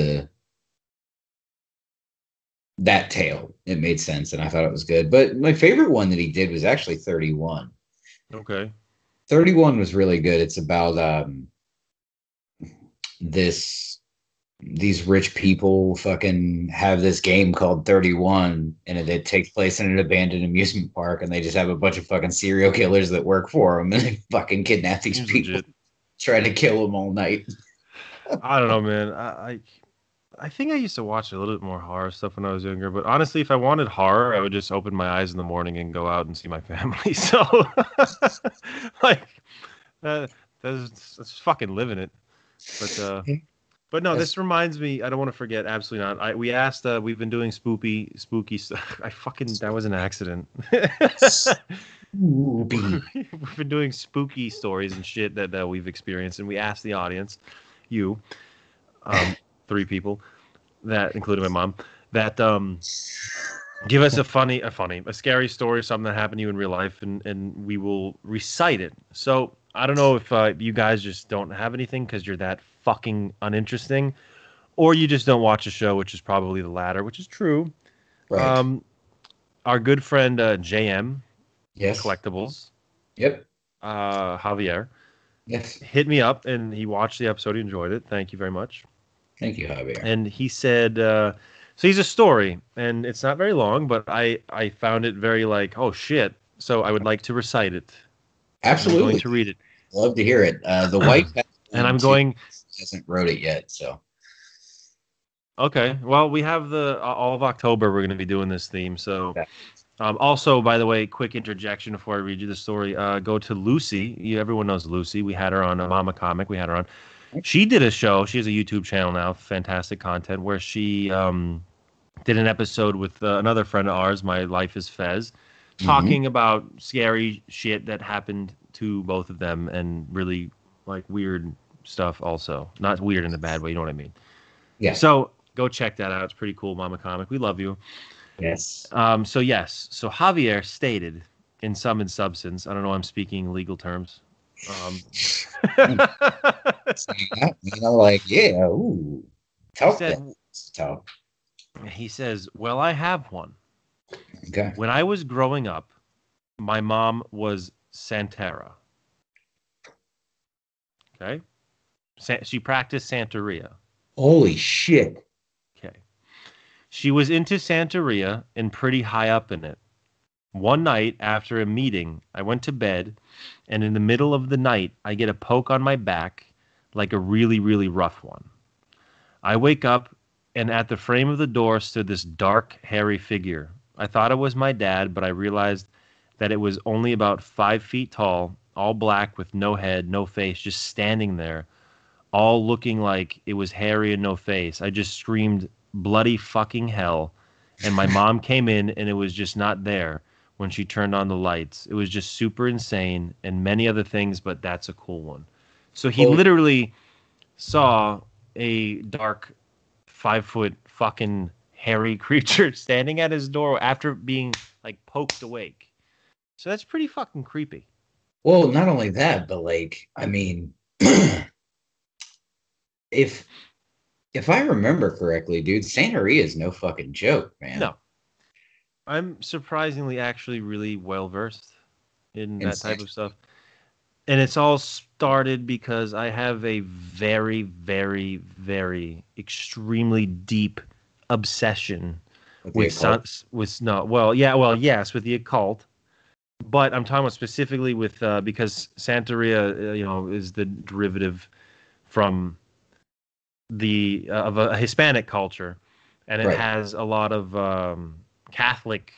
that tale. It made sense, and I thought it was good. But my favorite one that he did was actually 31. okay. 31 was really good. It's about this these rich people fucking have this game called 31, and it takes place in an abandoned amusement park, and they just have a bunch of fucking serial killers that work for them, and they fucking kidnap these Seems people, legit. try to kill them all night. I don't know, man. I think I used to watch a little bit more horror stuff when I was younger, but honestly, if I wanted horror, I would just open my eyes in the morning and go out and see my family. So, like, that's fucking living it. But but no, That's this reminds me. I don't want to forget. Absolutely not. We asked. We've been doing spooky stuff. I fucking that was an accident. spooky. We've been doing spooky stories and shit that we've experienced, and we asked the audience, you, um, three people that included my mom, that give us a scary story, something that happened to you in real life, and we will recite it. So I don't know if you guys just don't have anything because you're that fucking uninteresting, or you just don't watch a show, which is probably the latter, which is true. Right. Um, our good friend JM Yes. Collectibles, Yep. Javier, Yes. hit me up and he watched the episode. He enjoyed it. Thank you very much. Thank you, Javier. And he said, so he's a story, and it's not very long, but I found it very like, oh shit, So I would like to recite it. I'm going Absolutely. to read it. Love to hear it. The wife And I'm going. hasn't wrote it yet, so. Okay. Well, we have the all of October. We're going to be doing this theme. So, Yeah. also, by the way, quick interjection before I read you the story. Go to Lucy. Everyone knows Lucy. We had her on a Mama Comic. We had her on. She did a show. She has a YouTube channel now. Fantastic content where she did an episode with another friend of ours. My Life is Fez, talking about scary shit that happened to both of them and really like weird stuff. Also, not weird in a bad way. You know what I mean? Yeah. So go check that out. It's pretty cool, Mama Comic. We love you. Yes. So yes. So Javier stated in sum and substance. I don't know. I'm speaking legal terms. Like, yeah, ooh. Talk talk. He says, well, I have one. Okay. When I was growing up, my mom was Santera. Okay. She practiced Santeria. Holy shit. Okay. She was into Santeria and pretty high up in it. One night after a meeting, I went to bed, and in the middle of the night, I get a poke on my back, like a really, really rough one. I wake up, and at the frame of the door stood this dark, hairy figure. I thought it was my dad, but I realized that it was only about 5 feet tall, all black with no head, no face, just standing there, all looking like it was hairy and no face. I just screamed, bloody fucking hell. And my mom came in, and it was just not there when she turned on the lights. It was just super insane and many other things, but that's a cool one. So he literally saw a dark 5 foot fucking hairy creature standing at his door after being like poked awake. So that's pretty fucking creepy. Well, not only that, but like, I mean, if I remember correctly, dude, Santeria is no fucking joke, man. No. I'm surprisingly actually really well versed in that type of stuff. And it's all started because I have a very, very, very extremely deep obsession with yes, with the occult. But I'm talking about specifically with because Santeria, is the derivative from the of a Hispanic culture, and it has a lot of Catholic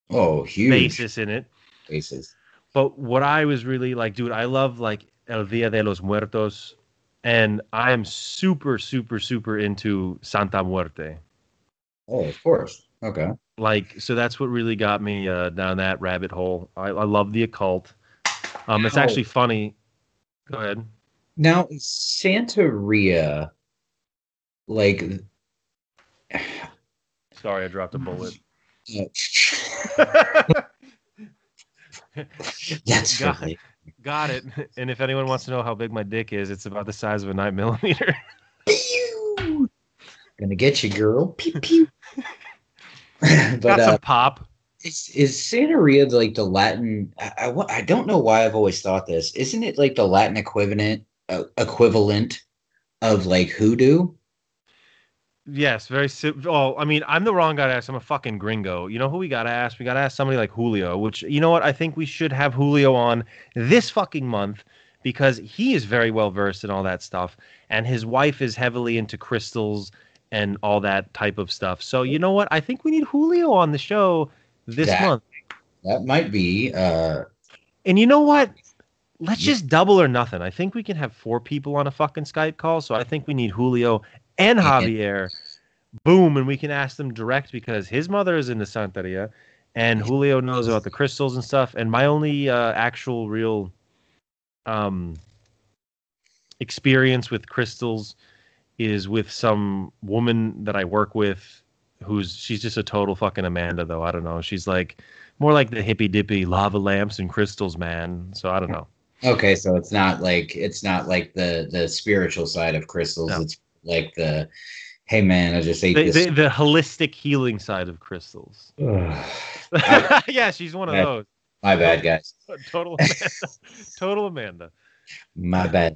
huge basis in it. Basis. But what I was really like, dude, I love like El Dia de los Muertos, and I am super, super, super into Santa Muerte. Oh, of course. Okay. Like, so that's what really got me down that rabbit hole. I love the occult. It's actually funny. Go ahead. Now, Santeria, like, sorry, I dropped a bullet. That's funny. Got it. And if anyone wants to know how big my dick is, it's about the size of a 9mm. Pew! Gonna get you, girl. Pew pew. But got some pop. Is Santeria like the Latin? I don't know why I've always thought this. Isn't it like the Latin equivalent of like hoodoo? Yes, very simple. Oh, I mean, I'm the wrong guy to ask. I'm a fucking gringo. You know who we gotta ask? We gotta ask somebody like Julio. Which, you know what? I think we should have Julio on this fucking month because he is very well versed in all that stuff, and his wife is heavily into crystals and all that type of stuff. So, you know what? I think we need Julio on the show this month. That might be. And you know what? Let's just double or nothing. I think we can have 4 people on a fucking Skype call. So I think we need Julio and Javier. Boom. And we can ask them direct because his mother is in the Santeria and Julio knows about the crystals and stuff. And my only actual real experience with crystals is with some woman that I work with she's just a total fucking Amanda, though. I don't know. She's like more like the hippy dippy lava lamps and crystals, man. So I don't know. Okay, so it's not like the spiritual side of crystals. No. It's like the, hey man, I just ate this. The holistic healing side of crystals. Yeah, she's one of those. My bad, guys. Total Amanda. Total Amanda. My bad.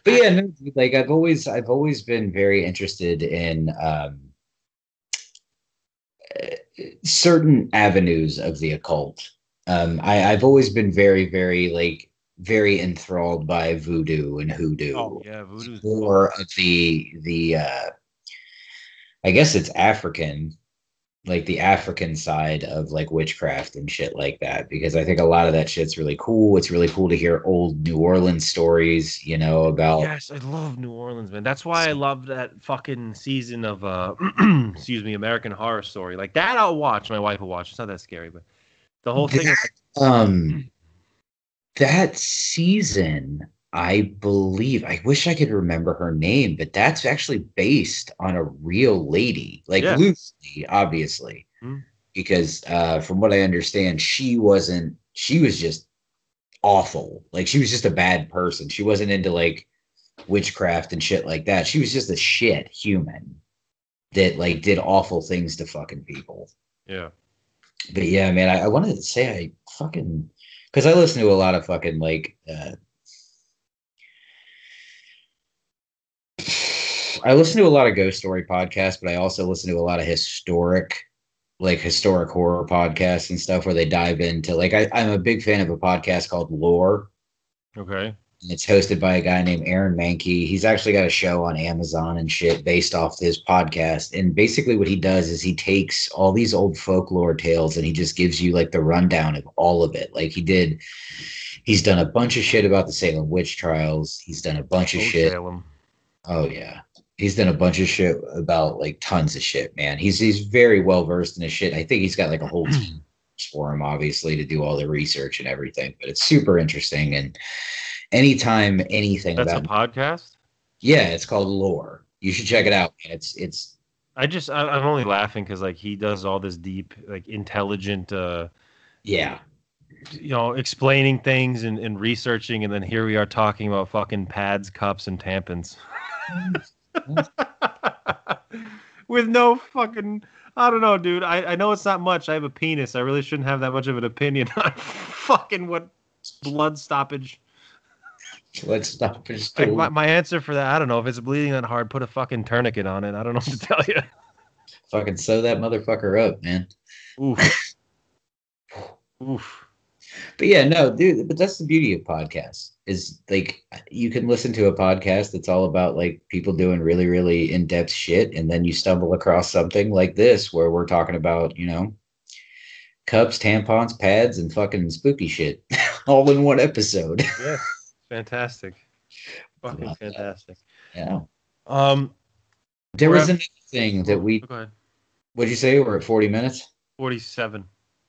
But yeah, no, like I've always been very interested in certain avenues of the occult. I've always been very, very like very enthralled by voodoo and Oh hoodoo. yeah, voodoo's More fucked. of the I guess it's African, like the African side of like witchcraft and shit like that. Because I think a lot of that shit's really cool. It's really cool to hear old New Orleans stories, about Yes, I love New Orleans, man. That's why I love that fucking season of excuse me, American Horror Story. Like that I'll watch. My wife will watch. It's not that scary, but the whole thing that of um that season. I believe, I wish I could remember her name, but that's actually based on a real lady, like yeah. loosely, obviously, Hmm? because from what I understand, she was just awful. Like she was just a bad person. She wasn't into like witchcraft and shit like that. She was just a shit human that like did awful things to fucking people. Yeah. But yeah, man, I wanted to say I fucking because I listen to a lot of fucking like I listen to a lot of ghost story podcasts, but I also listen to a lot of historic horror podcasts and stuff where they dive into like I'm a big fan of a podcast called Lore. Okay. It's hosted by a guy named Aaron Mankey. He's actually got a show on Amazon and shit based off his podcast. And basically, what he does is he takes all these old folklore tales and he just gives you like the rundown of all of it. He's done a bunch of shit about the Salem witch trials. He's done a bunch of Oh, shit. Salem. Oh, yeah. He's done a bunch of shit about like tons of shit, man. He's very well versed in his shit. I think he's got like a whole team for him, obviously, to do all the research and everything. But it's super interesting. And anytime anything That's a about podcast? yeah, it's called Lore. You should check it out. It's I'm only laughing because like he does all this deep, like intelligent, yeah. explaining things and researching, and then here we are talking about fucking pads, cups, and tampons. With no fucking, I don't know, dude. I know it's not much. I have a penis. I really shouldn't have that much of an opinion on fucking what blood stoppage. Let's stop and just Like my answer for that, I don't know. If it's bleeding that hard, put a fucking tourniquet on it. I don't know what to tell you. fucking sew that motherfucker up, man. Oof. Oof. But yeah, no, dude, but that's the beauty of podcasts is like you can listen to a podcast that's all about like people doing really, really in-depth shit, and then you stumble across something like this where we're talking about, cups, tampons, pads, and fucking spooky shit all in one episode. Yeah. Fantastic. Fucking Love that. fantastic. Yeah. Um, There we're was at another thing that go ahead. what'd you say? We're at 40 minutes? 47.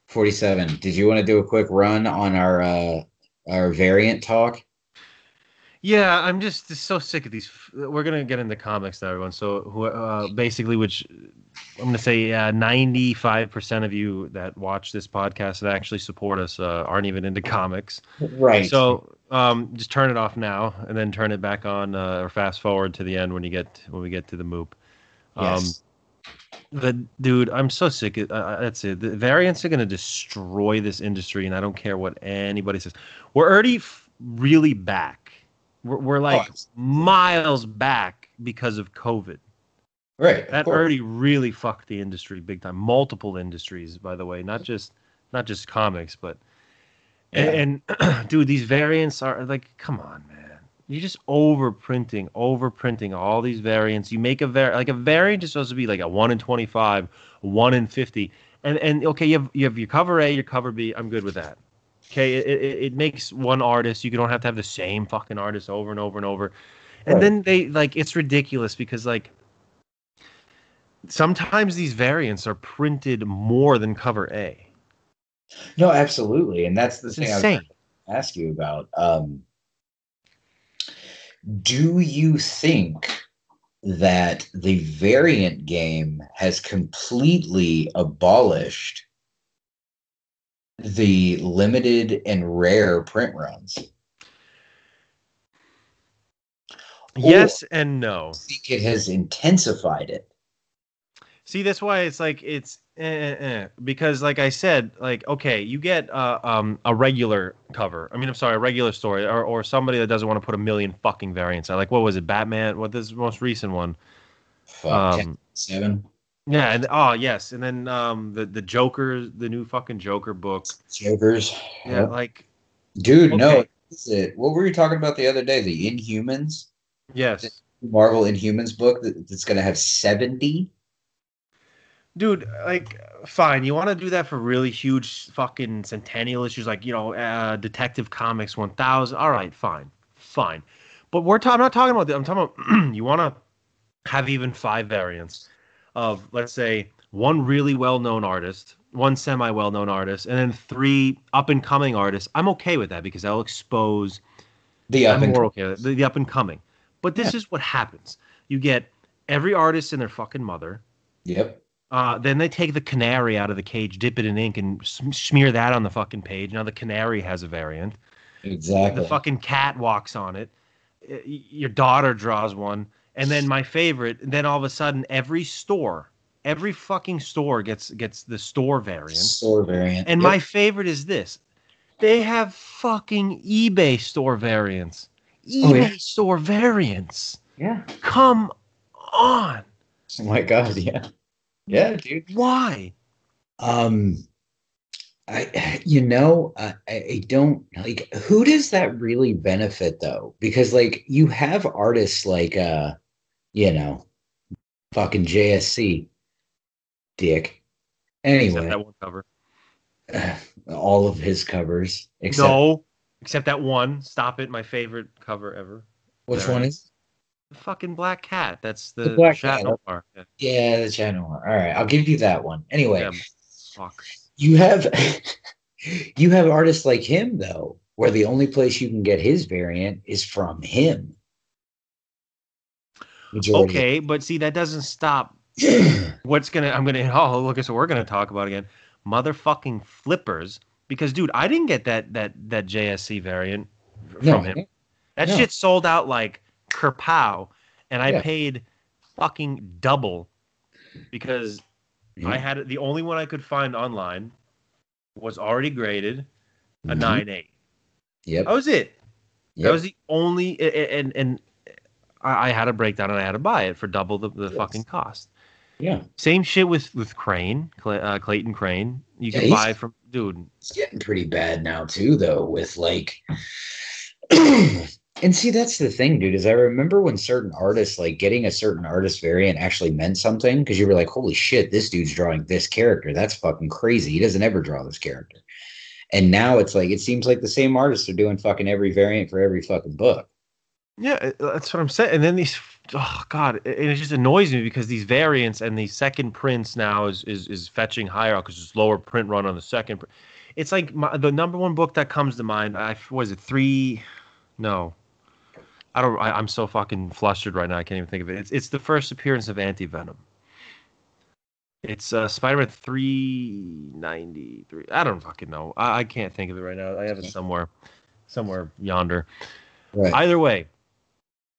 47. Did you want to do a quick run on our variant talk? Yeah, I'm just so sick of these. We're gonna get into comics now, everyone. So, basically, which I'm gonna say, 95% of you that watch this podcast and actually support us aren't even into comics. Right. So, just turn it off now, and then turn it back on, or fast forward to the end when we get to the moop. Um, Yes. the dude, I'm so sick. That's it. The variants are gonna destroy this industry, and I don't care what anybody says. We're already really back. We're Oh, like absolutely. miles back because of COVID. Right, of That course. already really fucked the industry big time. Multiple industries, by the way, not just comics, but Yeah. and dude, these variants are like, come on, man. You're just overprinting all these variants. You make like a variant is supposed to be like a 1 in 25, 1 in 50. And okay, you have your cover A, your cover B. I'm good with that. Okay, it makes one artist. You don't have to have the same fucking artist over and over and over. And Right. then they like it's ridiculous because like sometimes these variants are printed more than cover A. No, absolutely. And that's the It's thing I was going insane. to ask you about. Do you think that the variant game has completely abolished the limited and rare print runs? Or Yes and no. think it has intensified it? See, that's why it's like because like I said, like okay, you get a regular cover. I mean, I'm sorry, a regular story, or somebody that doesn't want to put a million fucking variants out. Like what was it, Batman? What this most recent one? Fuck, Um, 10-7. Yeah, and oh yes, and then the Joker, the new fucking Joker book. Jokers. Yeah, Yep. like Dude, no. okay, Is it, what were you talking about the other day? The Inhumans? The yes. Marvel Inhumans book that's going to have 70? Dude, like, fine. You want to do that for really huge fucking centennial issues, like Detective Comics 1000. All right, fine, fine. But I'm not talking about that. I'm talking about you want to have even 5 variants of, let's say, one really well-known artist, one semi-well-known artist, and then 3 up-and-coming artists. I'm okay with that because that'll expose. The up I'm and more okay with it, the up-and-coming. But Yeah. this is what happens. You get every artist and their fucking mother. Yep. Then they take the canary out of the cage, dip it in ink, and smear that on the fucking page. Now the canary has a variant. The Exactly. fucking cat walks on it. Your daughter draws one, and then my favorite. And then all of a sudden, every fucking store gets the store variant. Store variant. And Yep. my favorite is this: they have fucking eBay store variants. Oh yeah. eBay store variants. Yeah. Come on, Oh my God. Yeah. Yeah, dude. why? Um, I don't like, who does that really benefit though? Because like you have artists like you know, fucking JSC, dick. Except Anyway, that one cover. all of his covers except No, except that one. Stop it. My favorite cover ever. which one Variant. is The fucking black cat. That's the the Black Chat Cat? Noir. Yeah, Yeah, the Chat Noir. All right, I'll give you that one. Anyway, yeah. Fuck. you have you have artists like him though, where the only place you can get his variant is from him. Majority Okay, but see, that doesn't stop. of What's gonna? I'm gonna. Oh, look, so we're gonna talk about again. Motherfucking flippers. Because, dude, I didn't get that JSC variant from no, him. That no, shit sold out like kerpow, and I yeah, paid fucking double because I yeah. had the only one I could find online was already graded a Mhm. 9.8. That Yep, was it. That was yep, the only, and I had to break down and I had to buy it for double the fucking yes, cost. yeah, Same shit with Crane, Clayton Crane. You yeah. could buy it from, dude. He's getting pretty bad now too, though. With like, and see, that's the thing, dude. Is I remember when certain artists, like getting a certain artist variant, actually meant something because you were like, "Holy shit, this dude's drawing this character. That's fucking crazy. He doesn't ever draw this character." And now it's like it seems like the same artists are doing fucking every variant for every fucking book. Yeah, that's what I'm saying. And then these, oh god, it just annoys me because these variants and these second prints now is fetching higher because it's lower print run on the second. It's like the number one book that comes to mind. I was it three? No, I don't. I'm so fucking flustered right now. I can't even think of it. It's the first appearance of Anti Venom. It's Spider-Man 393. I don't fucking know. I can't think of it right now. I have it somewhere yonder. Right. Either way,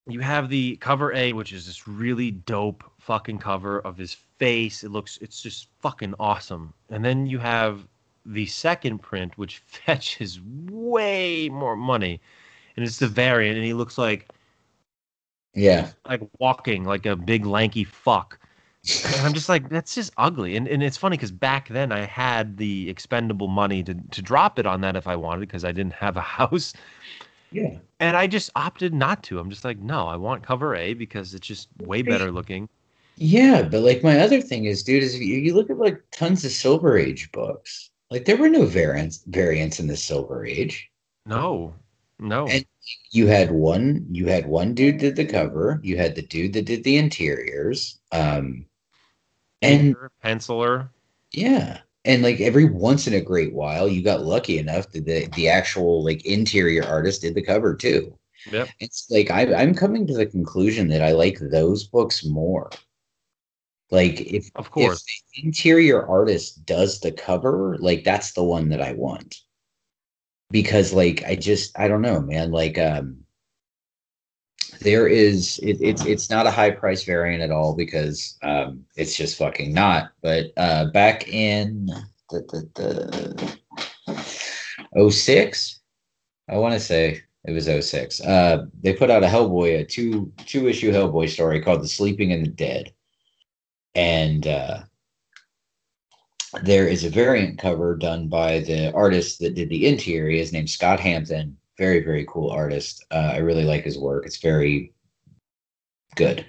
you have the cover A, which is this really dope fucking cover of his face. It's just fucking awesome. And then you have the second print, which fetches way more money, and it's the variant, and he looks Yeah. like walking like a big lanky fuck. And I'm just like, that's just ugly. And it's funny because back then I had the expendable money to drop it on that if I wanted because I didn't have a house. Yeah. And I just opted not to. I'm just like, no, I want cover A because it's just way better looking. Yeah, but like my other thing is, dude, is if you look at like tons of Silver Age books, like there were no variants in the Silver Age. No, no. And you had one dude did the cover, you had the dude that did the interiors. And Inker, penciler. yeah. And like every once in a great while, you got lucky enough that the actual like interior artist did the cover too. Yep, It's like I'm coming to the conclusion that I like those books more. Like of if course. the interior artist does the cover, like that's the one that I want. Because like I don't know, man. Like there is it's not a high price variant at all because it's just fucking not. But back in the '06, I want to say it was '06. They put out a Hellboy, a two issue Hellboy story called The Sleeping and the Dead. And there is a variant cover done by the artist that did the interior. His name's Scott Hampton. Very, very cool artist. I really like his work. It's very good.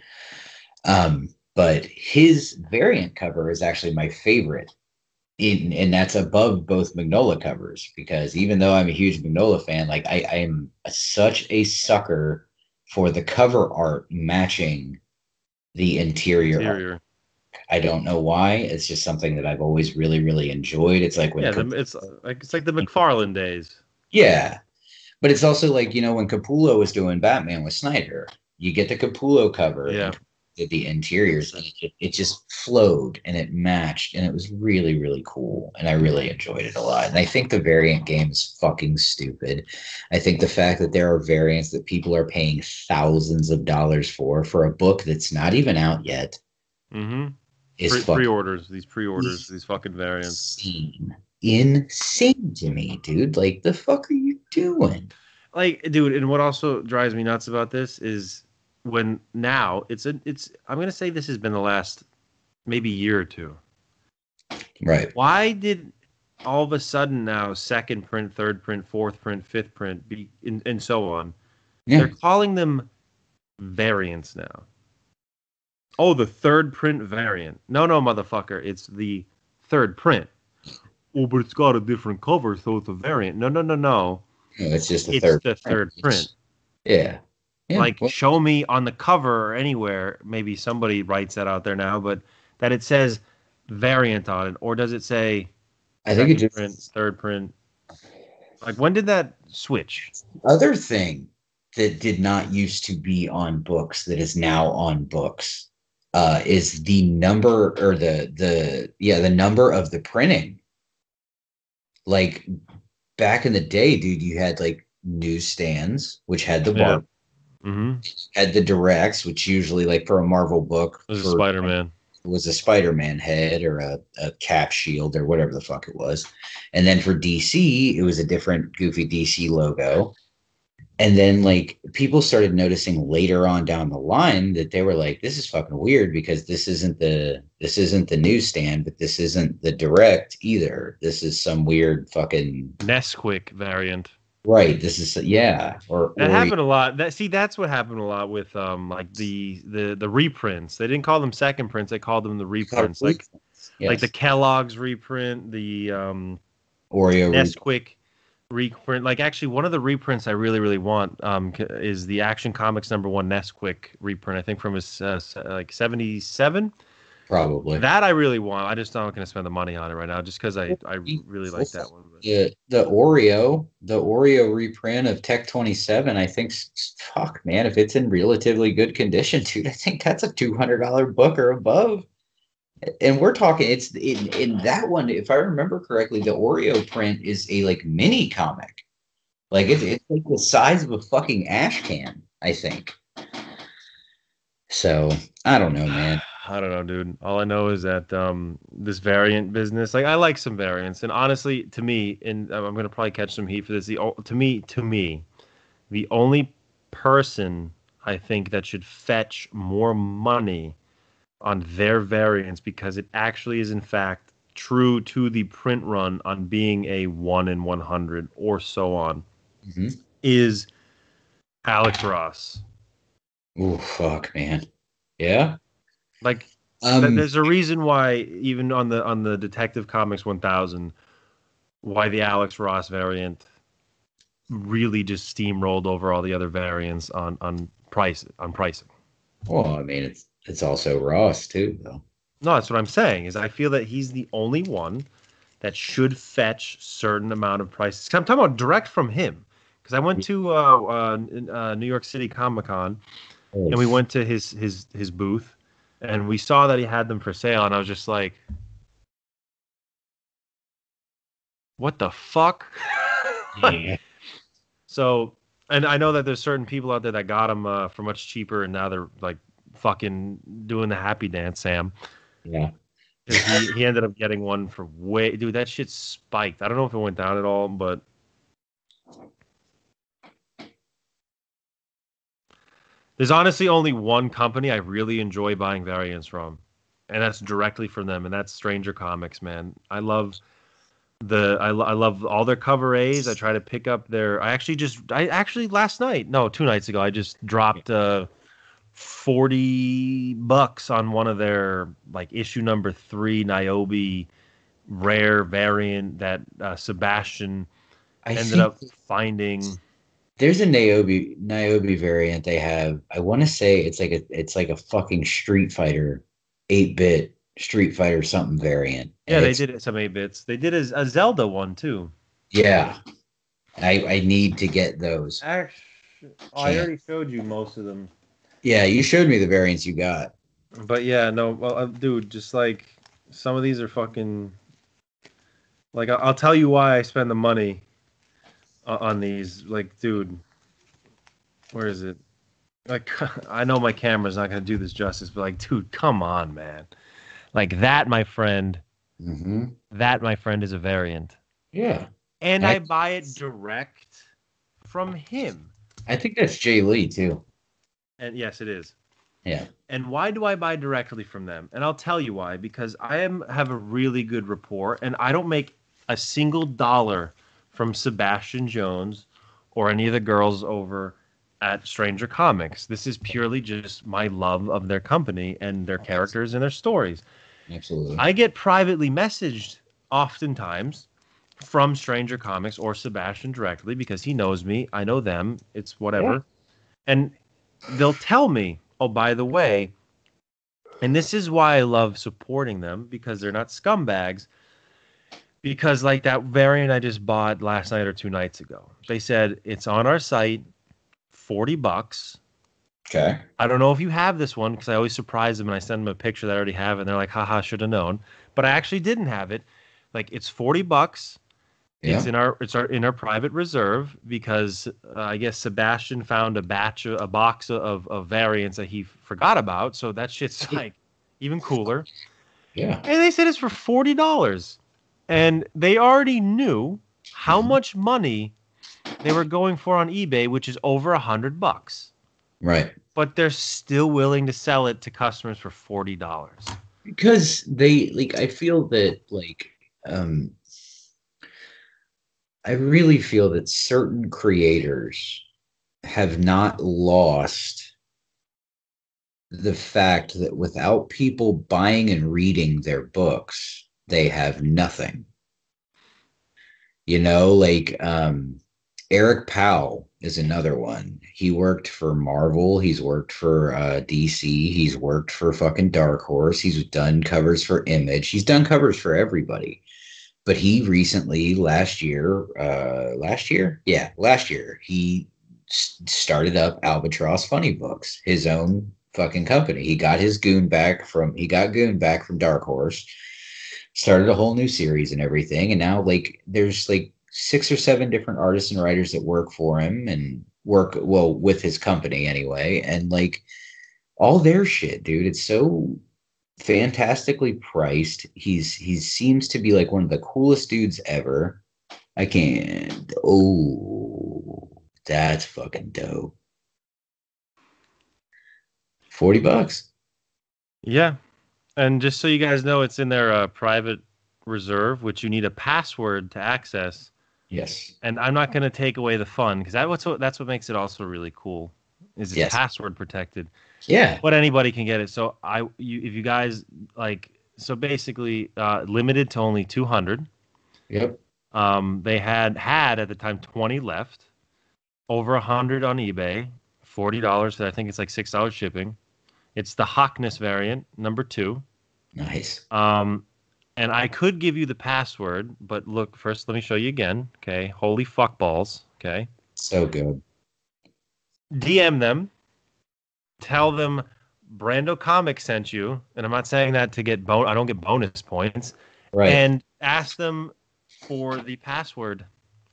But his variant cover is actually my favorite. And that's above both Magnolia covers, because even though I'm a huge Magnolia fan, like I am such a sucker for the cover art matching the interior art. Interior. I don't know why. It's just something that I've always really, really enjoyed. It's like when Yeah, it's like the McFarlane days. yeah, but it's also like, when Capullo was doing Batman with Snyder, you get the Capullo cover Yeah. and did the interiors, and it just flowed and it matched, and it was really, really cool. And I really enjoyed it a lot. And I think the variant game is fucking stupid. I think the fact that there are variants that people are paying thousands of dollars for a book that's not even out yet Mm-hmm. is fucking Pre-orders, these fucking variants. insane. Insane to me, dude. Like, the fuck are you doing? Like, dude, and what also drives me nuts about this is when now it's I'm gonna say this has been the last maybe year or two. Right. Why did all of a sudden now second print, third print, fourth print, fifth print, and so on? They're Yeah. calling them variants now. Oh, the third print variant. No, no, motherfucker. It's the third print. Oh, but it's got a different cover, so it's a variant. No, no, no, no. No, it's just a It's third the print. third print. Yeah. Yeah. Like, Well, show me on the cover or anywhere, maybe somebody writes that out there now, but that it says variant on it, or does it say I think it second print, just third print? Like, when did that switch? other thing that did not used to be on books that is now on books is the number, or the number of the printing. Like, back in the day, dude, you had like newsstands, which had the Yeah. bar, Mm-hmm. had the directs, which usually, like, for a Marvel book, This is for Spider-Man. was a Spider-Man head or a cap shield or whatever the fuck it was. And then for DC, it was a different goofy DC logo. And then, like, people started noticing later on down the line that they were like, this is fucking weird, because this isn't the newsstand, but this isn't the direct either. This is some weird fucking Nesquik variant. right. This is, yeah, That or happened a lot. That's what happened a lot with like the reprints. They didn't call them second prints. They called them the reprints. Like the yes, Kellogg's reprint, the Oreo Nesquik reprint. Like, actually, one of the reprints I really really want is the Action Comics #1 Nesquik reprint. I think from his like 77. probably. That I really want. I just not going to spend the money on it right now, just because I really like that one. But The Oreo reprint of Tech 27, I think, fuck, man, if it's in relatively good condition, dude, I think that's a $200 book or above. And we're talking, it's in that one, if I remember correctly, the Oreo print is a like mini comic. Like, it's like the size of a fucking ash can, I think. So I don't know, man. I don't know, dude. All I know is that this variant business, like, I like some variants, and honestly, to me, and I'm gonna probably catch some heat for this. To me, the only person I think that should fetch more money on their variants, because it actually is in fact true to the print run on being a 1 in 100 or so on, Mhm. is Alex Ross. Oh, fuck, man. Yeah. Like, Um, there's a reason why, even on the Detective Comics 1000, why the Alex Ross variant really just steamrolled over all the other variants on pricing. well, I mean, it's also Ross too, though. No, that's what I'm saying. Is I feel that he's the only one that should fetch certain amount of prices. I'm talking about direct from him, because I went to New York City Comic Con, and we went to his booth, and we saw that he had them for sale, and I was just like, what the fuck? Yeah. So, and I know that there's certain people out there that got them for much cheaper, and now they're like fucking doing the happy dance, Sam. Yeah. Because he ended up getting one for way, dude, that shit spiked. I don't know if it went down at all, but there's honestly only one company I really enjoy buying variants from. and that's directly from them, and that's Stranger Comics, man. I love all their cover A's. I try to pick up their. I actually last night, no, 2 nights ago, I just dropped $40 on one of their like issue number 3 Niobe rare variant that Sebastian I ended think up finding. there's a Niobe variant they have. I want to say it's like a fucking Street Fighter 8-bit Street Fighter something variant. Yeah, And they it's did it some 8 bits. They did a Zelda one too. yeah. I need to get those. Actually, I Can't. already showed you most of them. Yeah, you showed me the variants you got. But yeah, no, well, dude, just like some of these are fucking. Like, I'll tell you why I spend the money on these. Like, dude, where is it? Like, I know my camera's not gonna do this justice, but like, dude, come on, man. Like that, my friend. Mm-hmm. That, my friend, is a variant, Yeah. and I I buy it direct from him. I think that's Jay Lee too. And yes, it is. Yeah. And why do I buy directly from them? And I'll tell you why. Because have a really good rapport, and I don't make a single dollar from Sebastian Jones or any of the girls over at Stranger Comics. This is purely just my love of their company and their characters and their stories. Absolutely. I get privately messaged oftentimes from Stranger Comics or Sebastian directly because he knows me. I know them. It's Yeah. whatever. And they'll tell me, oh, by the way, and this is why I love supporting them because they're not scumbags. Because like that variant I just bought last night or 2 nights ago, they said it's on our site, $40. Okay. I don't know if you have this one because I always surprise them and I send them a picture that I already have and they're like, haha, should have known. But I actually didn't have it. Like it's $40. Yeah. In our private reserve because I guess Sebastian found a box of variants that he forgot about. So that shit's like even cooler. Yeah. And they said it's for $40, and they already knew how Mhm. much money they were going for on eBay, which is over $100. Right. But they're still willing to sell it to customers for $40. Because they like I feel that um I really feel that certain creators have not lost the fact that without people buying and reading their books, they have nothing. Eric Powell is another one. He worked for Marvel, he's worked for DC, he's worked for fucking Dark Horse, he's done covers for Image, he's done covers for everybody. But he recently, last year, he started up Albatross Funny Books, his own fucking company. He got Goon back from Dark Horse, started a whole new series and everything. And now like there's like 6 or 7 different artists and writers that work for him and work well with his company anyway. And like all their shit, dude, it's so fantastically priced. He seems to be like one of the coolest dudes ever. I can't. Oh, that's fucking dope. $40. Yeah. And just so you guys know, it's in their private reserve, which you need a password to access. Yes. And I'm not going to take away the fun because that's what makes it also really cool is it's Yes. password protected. Yeah. But anybody can get it. So if you guys like, so basically limited to only 200. Yep. They had at the time 20 left, over 100 on eBay, $40. I think it's like $6 shipping. It's the Hockness variant, number 2. Nice. And I could give you the password, but look, first let me show you again. Okay, holy fuck balls. Okay, So good. DM them, tell them Brando Comics sent you, and I'm not saying that to get I don't get bonus points, Right. and ask them for the password,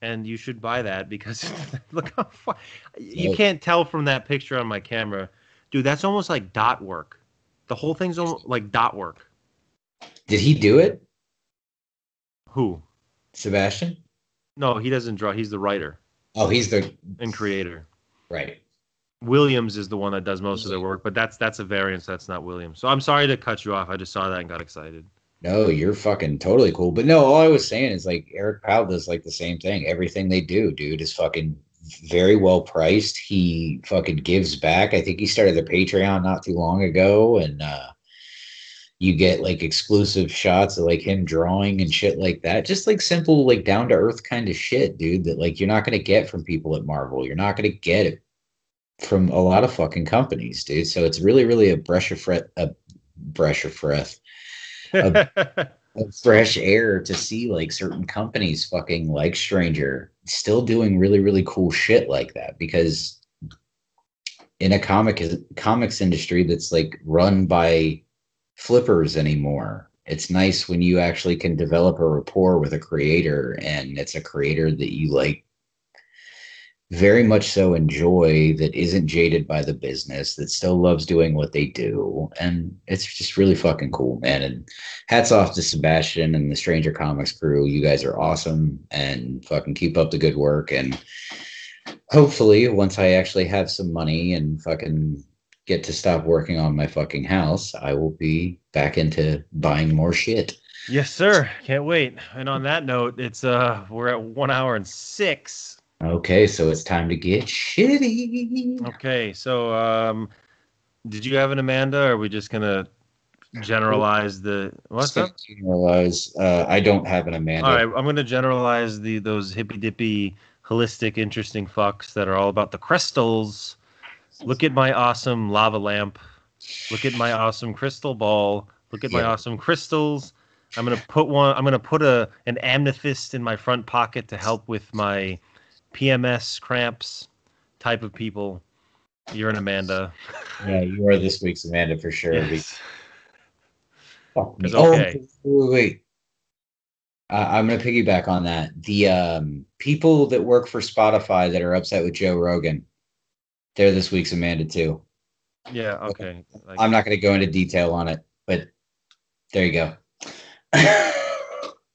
and you should buy that because look how you So, can't tell from that picture on my camera, dude. That's almost like dot work. The whole thing's almost like dot work. did he do it, Who? Sebastian? No, he doesn't draw. He's the writer Oh, he's the and creator. right. Williams is the one that does most of their work, but that's a variant, so that's not Williams. So I'm sorry to cut you off. I just saw that and got excited. No, you're fucking totally cool. But no, all I was saying is like Eric Powell does like the same thing. Everything they do, dude, is fucking very well priced. He fucking gives back. I think he started the Patreon not too long ago, and you get like exclusive shots of like him drawing and shit like that. Just like simple, like down to earth kind of shit, dude, that like you're not gonna get from people at Marvel. You're not gonna get it from a lot of fucking companies, dude. So it's really, really a breath of fresh, a, a fresh air to see like certain companies fucking like Stranger still doing really, really cool shit like that. Because in a comics industry that's like run by flippers anymore, it's nice when you actually can develop a rapport with a creator, and it's a creator that you like very much so enjoy, that isn't jaded by the business, that still loves doing what they do. And it's just really fucking cool, man. And hats off to Sebastian and the Stranger Comics crew. You guys are awesome, and fucking keep up the good work. And hopefully once I actually have some money and fucking get to stop working on my fucking house, I will be back into buying more shit. Yes, sir. Can't wait. And on that note, it's we're at 1 hour and 6. Okay, so it's time to get shitty. Okay, so did you have an Amanda, or are we just gonna generalize the what's up? Generalize. I don't have an Amanda. All right, I'm gonna generalize those hippy dippy, holistic, interesting fucks that are all about the crystals. Look at my awesome lava lamp. Look at my awesome crystal ball. Look at my awesome crystals. I'm gonna put an amethyst in my front pocket to help with my PMS cramps type of people. You're an Amanda. Yeah, you are this week's Amanda for sure. Yes. Fuck me. Okay. Oh, wait. I'm going to piggyback on that. The people that work for Spotify that are upset with Joe Rogan, they're this week's Amanda too. Yeah, okay. I'm not going to go into detail on it, but there you go.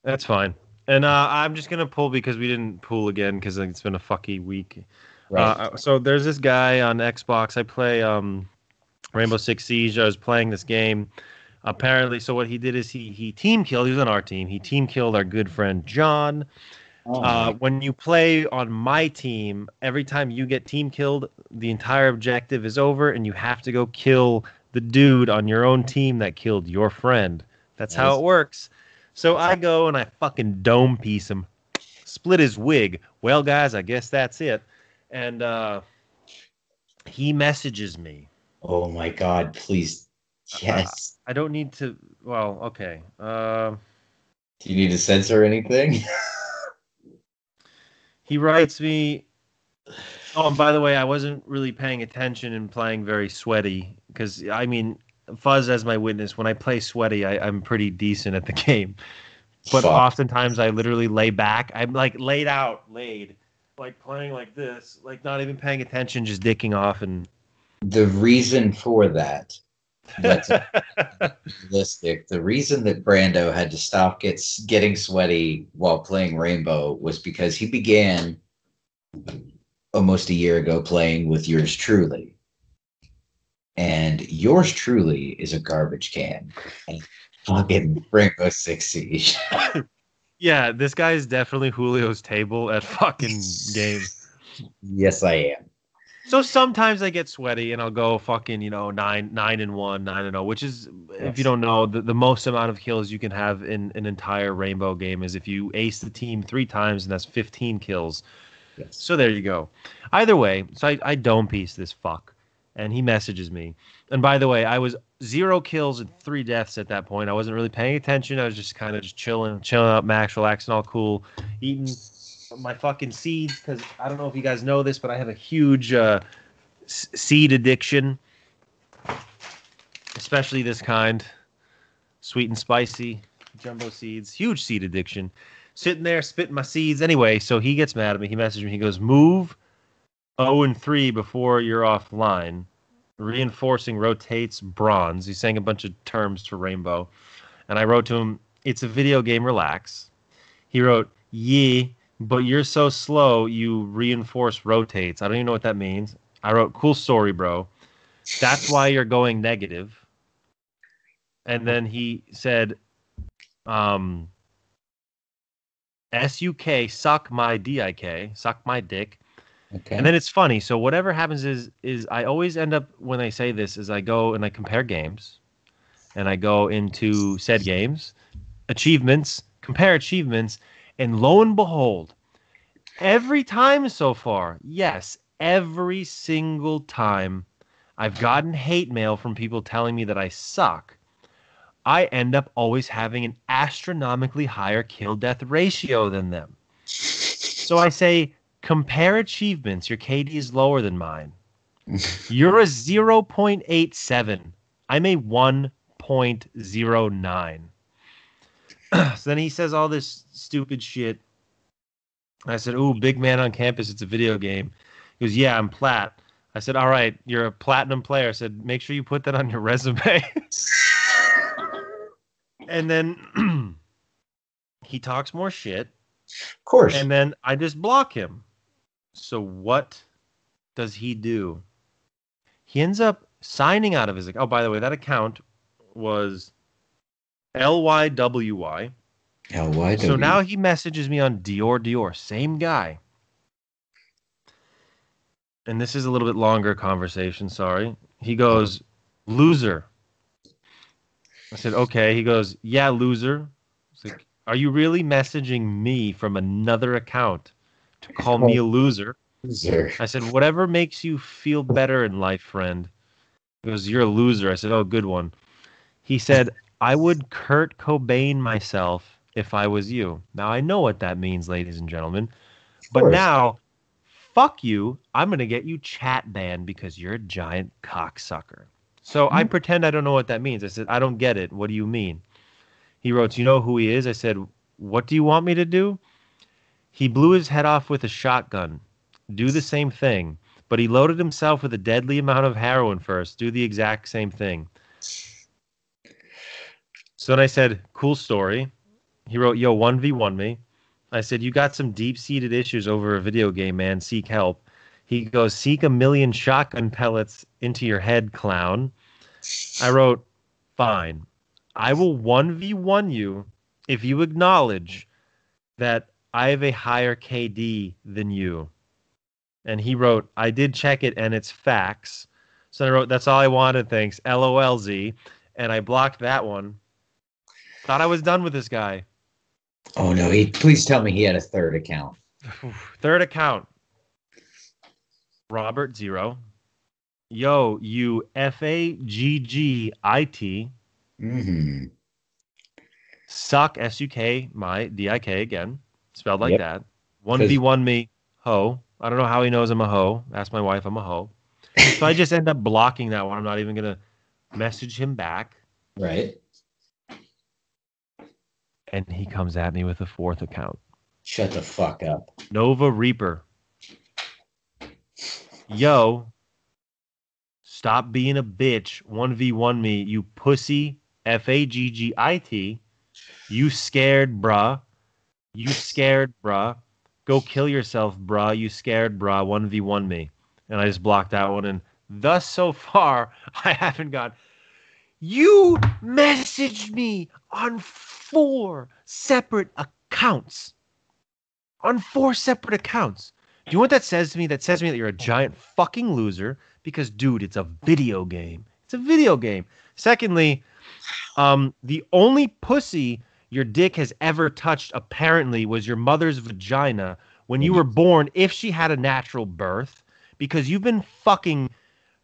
That's fine. And I'm just gonna pull because we didn't pull again because it's been a fucky week. Right. So there's this guy on Xbox. I play Rainbow Six Siege. I was playing this game. Apparently, so what he did is he team killed. He was on our team. He team killed our good friend John. When you play on my team, every time you get team killed, the entire objective is over, and you have to go kill the dude on your own team that killed your friend. That's how it works. So I go and I fucking dome piece him, split his wig. Well, guys, I guess that's it. And he messages me. Oh my God, please. Yes. I don't need to. Well, okay. Do you need to censor anything? He writes me. Oh, and by the way, I wasn't really paying attention and playing very sweaty because, I mean, Fuzz as my witness, when I play sweaty, I'm pretty decent at the game. But oftentimes I literally lay back. I'm like laid, like playing like this, like not even paying attention, just dicking off. And the reason for that, that's realistic. The reason that Brando had to stop getting sweaty while playing Rainbow was because he began almost a year ago playing with yours truly. And yours truly is a garbage can. And fucking Rainbow Six Siege. Yeah, this guy is definitely Julio's table at fucking game. Yes, I am. So sometimes I get sweaty and I'll go fucking, 9-1, 9-0, which is, if you don't know, the most amount of kills you can have in an entire Rainbow game is if you ace the team 3 times, and that's 15 kills. Yes. So there you go. Either way, so I dome piece this fuck. And he messages me. And by the way, I was 0 kills and 3 deaths at that point. I wasn't really paying attention. I was just kind of just chilling out, max, relaxing, all cool, eating my fucking seeds, because I don't know if you guys know this, but I have a huge seed addiction, especially this kind, sweet and spicy jumbo seeds. Huge seed addiction. Sitting there spitting my seeds. Anyway, so he gets mad at me. He messages me. He goes, move 0-3 before you're offline. Reinforcing rotates bronze. He's saying a bunch of terms to Rainbow. And I wrote to him, it's a video game, relax. He wrote, yeah, but you're so slow, you reinforce rotates. I don't even know what that means. I wrote, cool story, bro. That's why you're going negative. And then he said, SUK, suck my DIK, suck my dick. Okay. And then it's funny. So whatever happens is I always end up, when I say this, is I go and I compare games. And I go into said games, achievements, compare achievements, and lo and behold, every time so far, yes, every single time I've gotten hate mail from people telling me that I suck, I end up always having an astronomically higher kill death ratio than them. So I say, compare achievements. Your KD is lower than mine. You're a 0.87. I'm a 1.09. So then he says all this stupid shit. I said, ooh, big man on campus. It's a video game. He goes, yeah, I'm plat. I said, all right, you're a platinum player. I said, make sure you put that on your resume. And then he talks more shit. Of course. And then I just block him. So what does he do? He ends up signing out of his account. Oh, by the way, that account was LYWY. LYW. So now he messages me on Dior, same guy. And this is a little bit longer conversation, sorry. He goes, loser. I said, okay. He goes, yeah, loser. It's like, are you really messaging me from another account to call me a loser? Loser. I said, whatever makes you feel better in life, friend. He goes, you're a loser. I said, oh, good one. He said, I would Kurt Cobain myself if I was you. Now, I know what that means, ladies and gentlemen. But now, fuck you. I'm going to get you chat banned because you're a giant cocksucker. So I pretend I don't know what that means. I said, I don't get it. What do you mean? He wrote, you know who he is? I said, what do you want me to do? He blew his head off with a shotgun. Do the same thing. But he loaded himself with a deadly amount of heroin first. Do the exact same thing. So then I said, cool story. He wrote, yo, 1v1 me. I said, you got some deep-seated issues over a video game, man. Seek help. He goes, seek a million shotgun pellets into your head, clown. I wrote, fine. I will 1v1 you if you acknowledge that I have a higher KD than you. And he wrote, I did check it and it's facts. So I wrote, that's all I wanted, thanks. LOLZ. And I blocked that one. Thought I was done with this guy. Oh no, please tell me he had a third account. Third account. Robert Zero. Yo, you FAGGIT. Mm-hmm. Suck SUK my DIK again. Spelled like Yep. that. 1v1 me, ho. I don't know how he knows I'm a hoe. Ask my wife, I'm a hoe. So I just end up blocking that one. I'm not even going to message him back. Right. And he comes at me with a fourth account. Shut the fuck up. Nova Reaper. Yo, stop being a bitch. 1v1 me, you pussy. FAGGIT. You scared, bruh. You scared, bruh. Go kill yourself, bruh. You scared, bruh. 1v1 me. And I just blocked that one. And thus, so far, I haven't got... You messaged me on 4 separate accounts. On 4 separate accounts. Do you know what that says to me? That says to me that you're a giant fucking loser because, dude, it's a video game. It's a video game. Secondly, the only pussy your dick has ever touched, apparently, was your mother's vagina when you were born, if she had a natural birth, because you've been fucking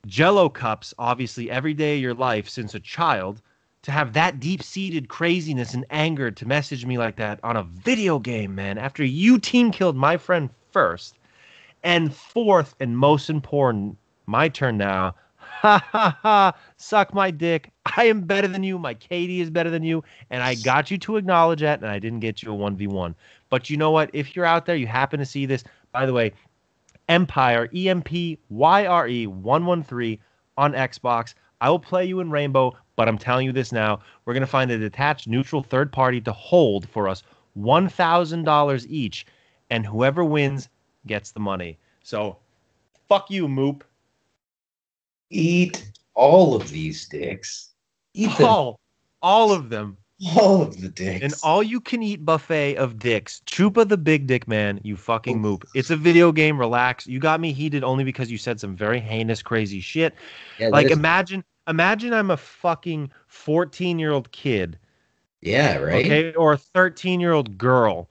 Jello cups, obviously, every day of your life since a child. To have that deep-seated craziness and anger to message me like that on a video game, man, after you team killed my friend first. And fourth, and most important, my turn now. Ha ha ha, suck my dick. I am better than you. My KD is better than you. And I got you to acknowledge that, and I didn't get you a 1v1. But you know what? If you're out there, you happen to see this, by the way, Empire, EMPYRE 113 on Xbox. I will play you in Rainbow, but I'm telling you this now. We're going to find a detached neutral third party to hold for us $1,000 each, and whoever wins gets the money. So, fuck you, Moop. Eat all of these dicks. Eat them, All of them. all of the An dicks. all-you-can-eat buffet of dicks. Chupa the big dick man, you fucking moop. It's a video game, relax. You got me heated only because you said some very heinous, crazy shit. Yeah, that Like, is. imagine I'm a fucking 14-year-old kid, Yeah, right. okay? Or a 13-year-old girl.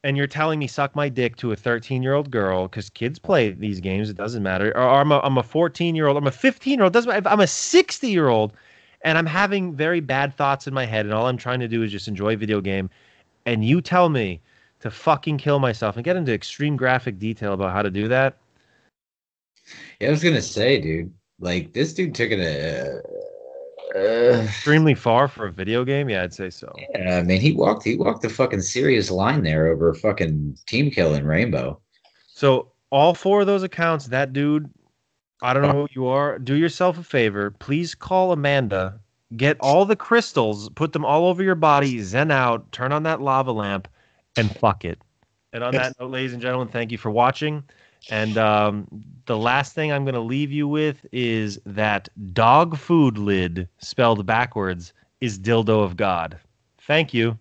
And you're telling me suck my dick to a 13-year-old girl because kids play these games. It doesn't matter. Or I'm a 14-year-old. I'm a 15-year-old. Doesn't matter. I'm a 60-year-old, and I'm having very bad thoughts in my head, and all I'm trying to do is just enjoy a video game. And you tell me to fucking kill myself and get into extreme graphic detail about how to do that. Yeah, I was gonna say, dude. Like this dude took it Extremely far for a video game. Yeah, I'd say so. yeah, I mean, he walked the fucking serious line there over fucking team killing Rainbow. So all four of those accounts, that dude, I don't know who you are. Do yourself a favor. Please call Amanda. Get all the crystals, put them all over your body, zen out, turn on that lava lamp, and fuck it. And on that note, ladies and gentlemen, thank you for watching. And the last thing I'm going to leave you with is that dog food lid, spelled backwards, is dildo of God. Thank you.